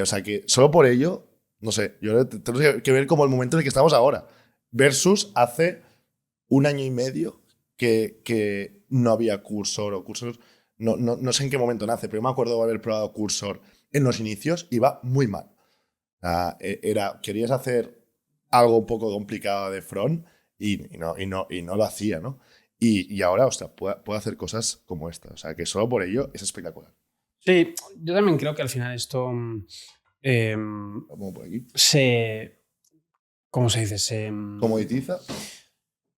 O sea, que solo por ello, no sé, yo tenemos que ver como el momento en el que estamos ahora. Versus hace 1 año y medio que no había Cursor o Cursor, no sé en qué momento nace, pero me acuerdo de haber probado Cursor en los inicios, iba muy mal. Querías hacer algo un poco complicado de front y no lo hacía, ¿no? Y ahora, ostras, puedo hacer cosas como esta. O sea, que solo por ello es espectacular. Sí, yo también creo que al final esto Como por aquí. ¿cómo se dice? ¿Comoditiza?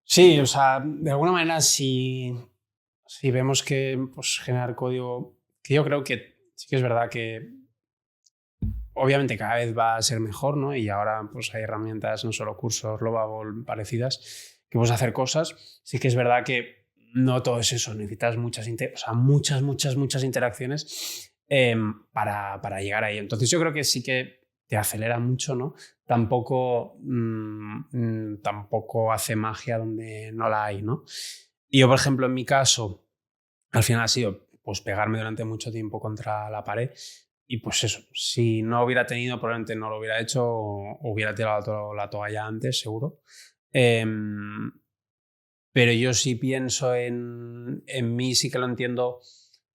Sí, o sea, de alguna manera si vemos que pues, generar código, que yo creo que sí que es verdad que obviamente cada vez va a ser mejor, ¿no? Y ahora pues hay herramientas, no solo Cursor, Lovable, parecidas, que puedes hacer cosas. Sí que es verdad que no todo es eso, necesitas muchas interacciones para llegar ahí. Entonces yo creo que sí que te acelera mucho, ¿no? Tampoco hace magia donde no la hay, ¿no? Y yo, por ejemplo, en mi caso, al final ha sido pues, pegarme durante mucho tiempo contra la pared y pues eso, si no hubiera tenido, probablemente no lo hubiera hecho o hubiera tirado la toalla antes, seguro. pero yo sí pienso en mí, sí que lo entiendo.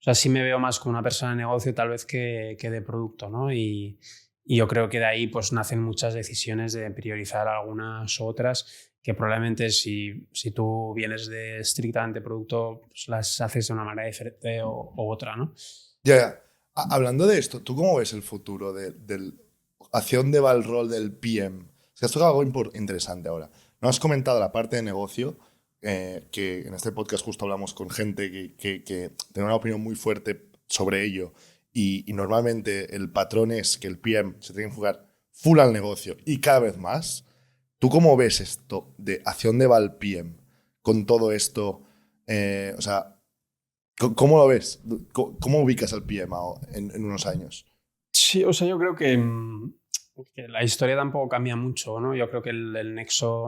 O sea, sí me veo más como una persona de negocio tal vez que de producto, ¿no? Y yo creo que de ahí pues nacen muchas decisiones de priorizar algunas u otras que probablemente si tú vienes de estrictamente producto, pues las haces de una manera diferente o otra, ¿no? Ya, ya. Hablando de esto, ¿tú cómo ves el futuro hacia dónde va el rol del PM? O sea, esto es algo interesante ahora. No has comentado la parte de negocio, que en este podcast justo hablamos con gente que tiene una opinión muy fuerte sobre ello y normalmente el patrón es que el PM se tiene que enfocar full al negocio y cada vez más. ¿Tú cómo ves esto de hacia dónde va el PM con todo esto? O sea, ¿cómo lo ves? ¿Cómo ubicas al PM en unos años? Sí, o sea, yo creo que la historia tampoco cambia mucho, ¿no? Yo creo que el nexo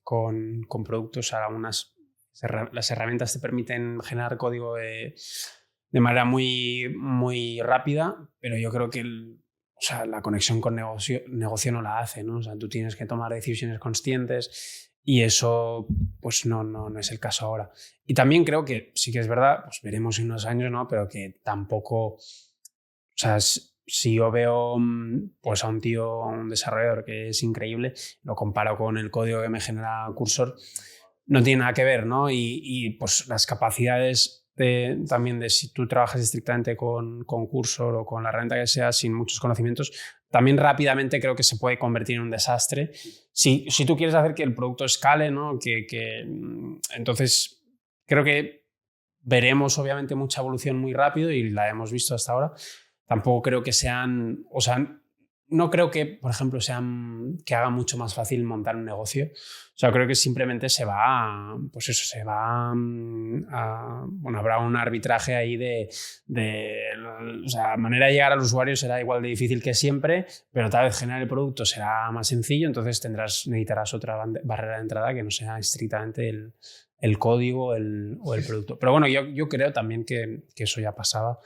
con productos, las herramientas te permiten generar código de manera muy, muy rápida, pero yo creo que o sea, la conexión con negocio no la hace, ¿no? O sea, tú tienes que tomar decisiones conscientes y eso pues no es el caso ahora. Y también creo que sí que es verdad, pues veremos en unos años, ¿no? Pero que tampoco, o sea, si yo veo pues a un tío, a un desarrollador que es increíble, lo comparo con el código que me genera Cursor, no tiene nada que ver, ¿no? Y pues las capacidades también de si tú trabajas estrictamente con Cursor o con la herramienta que sea sin muchos conocimientos, también rápidamente creo que se puede convertir en un desastre. Si tú quieres hacer que el producto escale, ¿no? Entonces creo que veremos obviamente mucha evolución muy rápido y la hemos visto hasta ahora. Tampoco creo que sean, o sea, no creo que, por ejemplo, que haga mucho más fácil montar un negocio. O sea, creo que simplemente pues eso, bueno, habrá un arbitraje ahí o sea, la manera de llegar al usuario será igual de difícil que siempre, pero tal vez generar el producto será más sencillo, entonces necesitarás otra barrera de entrada que no sea estrictamente el código o el producto. Pero bueno, yo creo también que eso ya pasaba.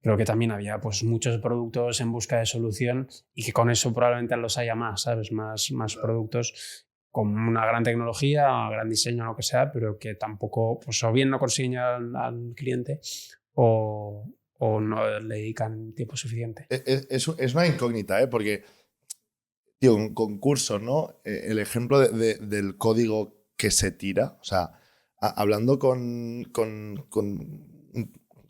Creo que también había pues, muchos productos en busca de solución y que con eso probablemente los haya más, ¿sabes? Más productos con una gran tecnología, gran diseño, lo que sea, pero que tampoco, pues o bien no consiguen al cliente o no le dedican tiempo suficiente. Es una incógnita, ¿eh? Porque, tío, un concurso, ¿no? El ejemplo del código que se tira, o sea, hablando con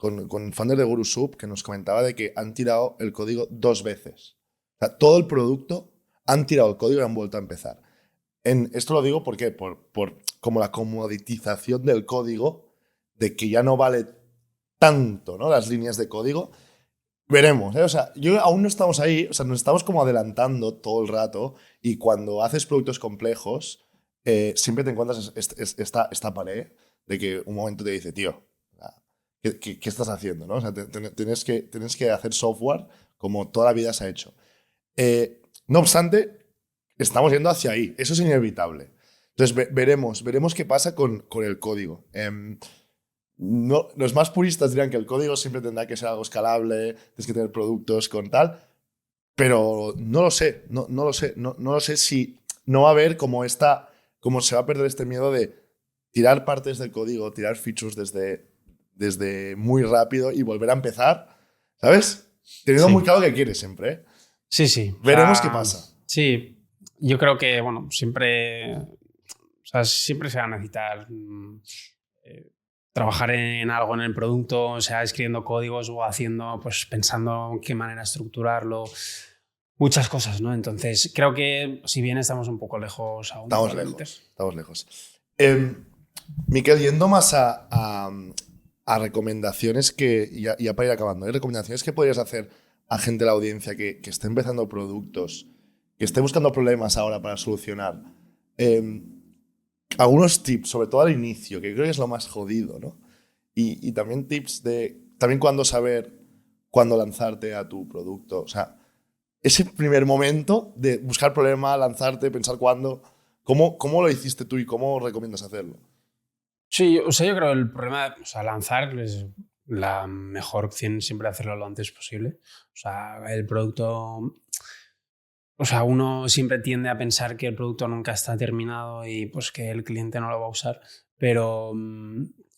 un founder de GuruSoup que nos comentaba de que han tirado el código 2 veces. O sea, todo el producto han tirado el código y han vuelto a empezar. Esto lo digo porque por como la comoditización del código, de que ya no vale tanto, ¿no? Las líneas de código. Veremos, ¿eh? O sea, yo aún no estamos ahí, o sea, nos estamos como adelantando todo el rato y cuando haces productos complejos, siempre te encuentras esta pared de que un momento te dice, tío, ¿qué estás haciendo? ¿No? O sea, tienes que hacer software como toda la vida se ha hecho. No obstante, estamos yendo hacia ahí. Eso es inevitable. Entonces, veremos qué pasa con el código. No, los más puristas dirían que el código siempre tendrá que ser algo escalable, tienes que tener productos con tal, pero no lo sé, no lo sé. No lo sé si no va a haber como se va a perder este miedo de tirar partes del código, tirar features desde muy rápido y volver a empezar, ¿sabes? Teniendo muy claro que quieres siempre, ¿eh? Sí, sí. Veremos qué pasa. Sí, yo creo que, bueno, siempre se va a necesitar trabajar en algo en el producto, o sea, escribiendo códigos o pues pensando en qué manera estructurarlo, muchas cosas, ¿no? Entonces, creo que si bien estamos un poco lejos aún. Estamos lejos. Miquel, yendo más a recomendaciones ya para ir acabando, ¿eh? Recomendaciones que podrías hacer a gente de la audiencia que esté empezando productos, que esté buscando problemas ahora para solucionar. Algunos tips, sobre todo al inicio, que creo que es lo más jodido, ¿no? Y también tips también cuándo saber cuándo lanzarte a tu producto. O sea, ese primer momento de buscar problema, lanzarte, pensar cuándo, ¿cómo lo hiciste tú y cómo recomiendas hacerlo? Sí, o sea, yo creo que el problema, o sea, lanzar es la mejor opción, siempre hacerlo lo antes posible. O sea, el producto O sea, uno siempre tiende a pensar que el producto nunca está terminado y pues que el cliente no lo va a usar, pero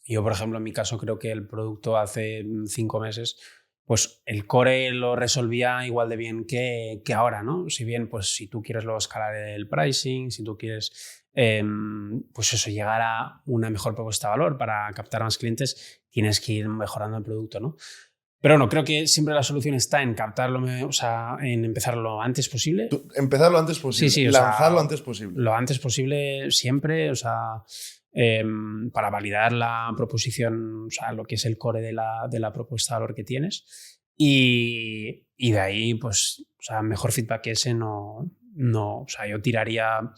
yo, por ejemplo, en mi caso creo que el producto hace 5 meses, pues el core lo resolvía igual de bien que ahora, ¿no? Si bien, pues si tú quieres luego escalar el pricing, si tú quieres, pues eso, llegar a una mejor propuesta de valor para captar más clientes, tienes que ir mejorando el producto, ¿no? Pero no, creo que siempre la solución está en captarlo, o sea, en empezar lo antes posible. Empezar lo antes posible, Sí, o lanzar sea, lo antes posible. lo antes posible siempre, o sea, para validar la proposición, o sea, lo que es el core de la propuesta de valor que tienes. Y de ahí, pues, o sea, mejor feedback que ese no, o sea, yo tiraría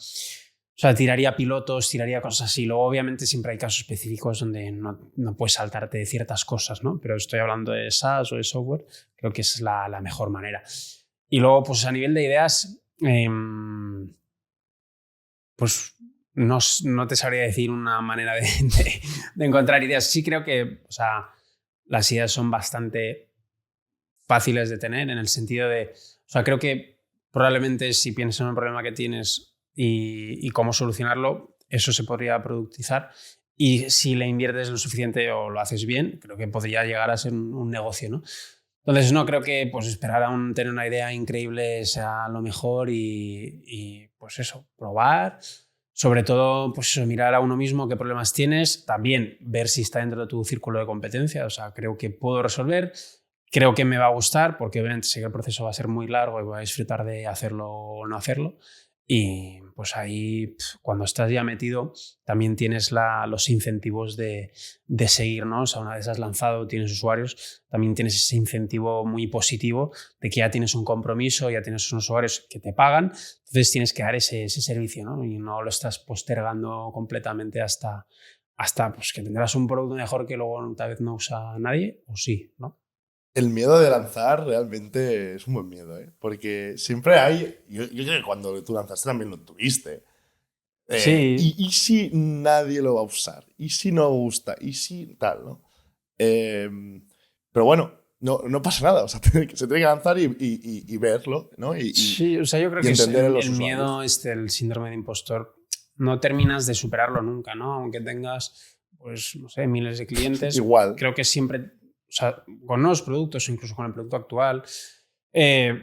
pilotos, tiraría cosas así. Luego, obviamente, siempre hay casos específicos donde no puedes saltarte de ciertas cosas, ¿no? Pero estoy hablando de SaaS o de software, creo que es la mejor manera. Y luego, pues a nivel de ideas, pues no te sabría decir una manera de encontrar ideas. Sí creo que, o sea, las ideas son bastante fáciles de tener en el sentido de, o sea, creo que probablemente si piensas en un problema que tienes y cómo solucionarlo, eso se podría productizar. Y si le inviertes lo suficiente o lo haces bien, creo que podría llegar a ser un negocio, ¿no? Entonces, no creo que pues, esperar a tener una idea increíble sea lo mejor y pues eso, probar. Sobre todo, pues eso, mirar a uno mismo qué problemas tienes. También ver si está dentro de tu círculo de competencia. O sea, creo que puedo resolver. Creo que me va a gustar porque obviamente sé que el proceso va a ser muy largo y voy a disfrutar de hacerlo o no hacerlo. Y pues ahí, cuando estás ya metido, también tienes los incentivos de seguir, ¿no? O sea, una vez has lanzado, tienes usuarios, también tienes ese incentivo muy positivo de que ya tienes un compromiso, ya tienes unos usuarios que te pagan, entonces tienes que dar ese servicio, ¿no? Y no lo estás postergando completamente hasta pues, que tendrás un producto mejor que luego tal vez no usa nadie, o sí, ¿no? El miedo de lanzar realmente es un buen miedo, ¿eh? Porque siempre hay. Yo creo que cuando tú lanzaste también lo tuviste. Sí, ¿Y si nadie lo va a usar? ¿Y si no gusta? ¿Y si tal, no? Pero bueno, no pasa nada. O sea, se tiene que lanzar y verlo, ¿no? sí, o sea, yo creo y que es entender a los el usuarios. miedo, el síndrome de impostor, no terminas de superarlo nunca, ¿no? Aunque tengas, pues, no sé, miles de clientes, Igual, creo que siempre, o sea, con nuevos productos o incluso con el producto actual,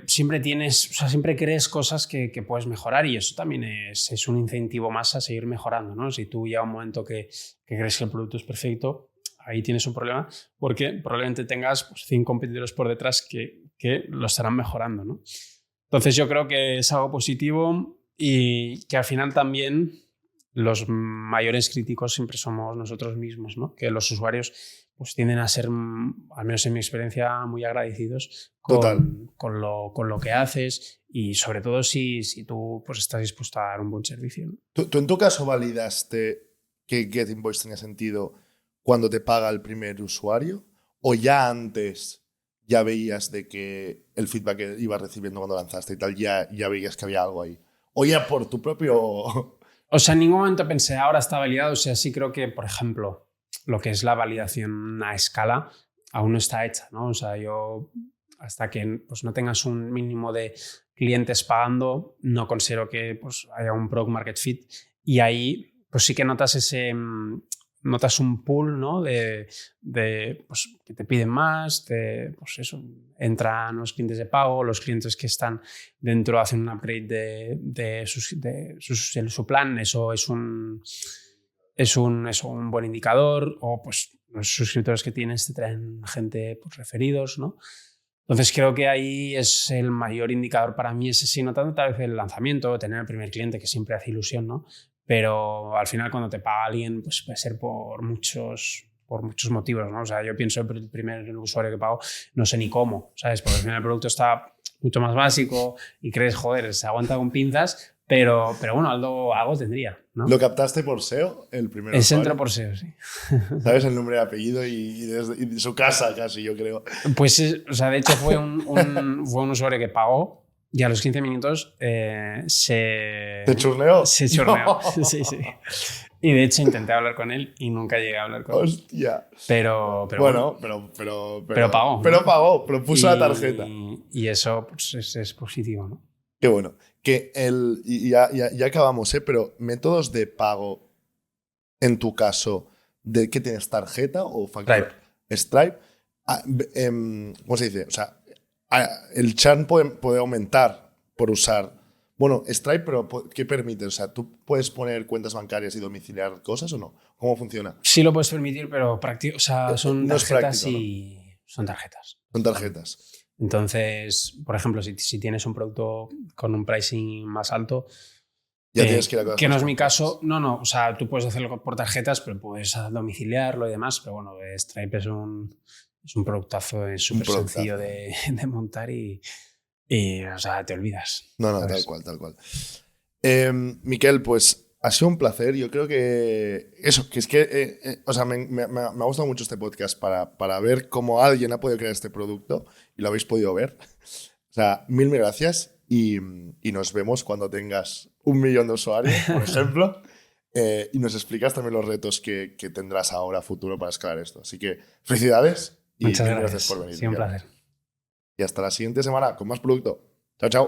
siempre tienes, o sea, siempre crees cosas que puedes mejorar y eso también es un incentivo más a seguir mejorando, ¿no? Si tú llega un momento que crees que el producto es perfecto, ahí tienes un problema porque probablemente tengas pues, 100 competidores por detrás que lo estarán mejorando, ¿no? Entonces yo creo que es algo positivo y que al final también los mayores críticos siempre somos nosotros mismos, ¿no? Que los usuarios pues tienden a ser, al menos en mi experiencia, muy agradecidos total. con lo que haces y sobre todo si tú pues, estás dispuesto a dar un buen servicio, ¿no? ¿Tú en tu caso validaste que Get Invoice tenía sentido cuando te paga el primer usuario? ¿O ya antes ya veías de que el feedback que ibas recibiendo cuando lanzaste y tal, ya veías que había algo ahí? ¿O ya por tu propio...? O sea, en ningún momento pensé, ahora está validado. O sea, sí creo que, por ejemplo, lo que es la validación a escala aún no está hecha, ¿no? O sea, yo hasta que pues, no tengas un mínimo de clientes pagando, no considero que pues, haya un product market fit. Y ahí, pues sí que notas notas un pool, ¿no? Pues, que te piden más, pues eso, entran los clientes de pago, los clientes que están dentro hacen un upgrade de su plan, eso es un buen indicador, o pues los suscriptores que tienes te traen gente pues, referidos, ¿no? Entonces creo que ahí es el mayor indicador para mí, ese sí, no tanto tal vez el lanzamiento, tener el primer cliente que siempre hace ilusión, ¿no? Pero al final cuando te paga alguien, pues puede ser por muchos motivos, ¿no? O sea, yo pienso el primer usuario que pago, no sé ni cómo, ¿sabes? Porque al final el producto está mucho más básico y crees, joder, se aguanta con pinzas, pero bueno, algo tendría, ¿no? ¿Lo captaste por SEO, el primer Es usuario? entró por SEO, sí. ¿Sabes el nombre y apellido y de su casa casi, yo creo? Pues, o sea, de hecho fue un usuario que pagó y a los 15 minutos ¿Te churneó? se chorneó. No. Sí, sí. Y de hecho intenté hablar con él y nunca llegué a hablar con él. Hostia. Pero Bueno, pero pagó. Pero ¿no? pagó, pero puso la tarjeta. Y eso pues, es positivo, ¿no? Qué bueno. Ya acabamos, ¿eh? Pero métodos de pago, en tu caso, ¿de qué tienes? ¿Tarjeta o factura? Stripe. ¿Cómo se dice? O sea, el churn puede aumentar por usar. Bueno, Stripe, pero ¿qué permite? O sea, ¿tú puedes poner cuentas bancarias y domiciliar cosas o no? ¿Cómo funciona? Sí lo puedes permitir, pero o sea, son No es tarjetas práctico, ¿no? y son tarjetas. Son tarjetas. Entonces, por ejemplo, si tienes un producto con un pricing más alto, Ya tienes que ir a que no es mi caso, no, o sea, tú puedes hacerlo por tarjetas, pero puedes domiciliarlo y demás, pero bueno, Stripe es un productazo, es súper sencillo de montar y, o sea, te olvidas. No, ¿sabes? tal cual. Miquel, pues ha sido un placer. Yo creo que eso, que es que, o sea, me ha gustado mucho este podcast para ver cómo alguien ha podido crear este producto y lo habéis podido ver. O sea, mil gracias y nos vemos cuando tengas 1 millón de usuarios, por ejemplo, y nos explicas también los retos que tendrás ahora a futuro para escalar esto. Así que felicidades y Muchas mil gracias por venir. Sí, un placer. Y hasta la siguiente semana con más producto. Chao, chao.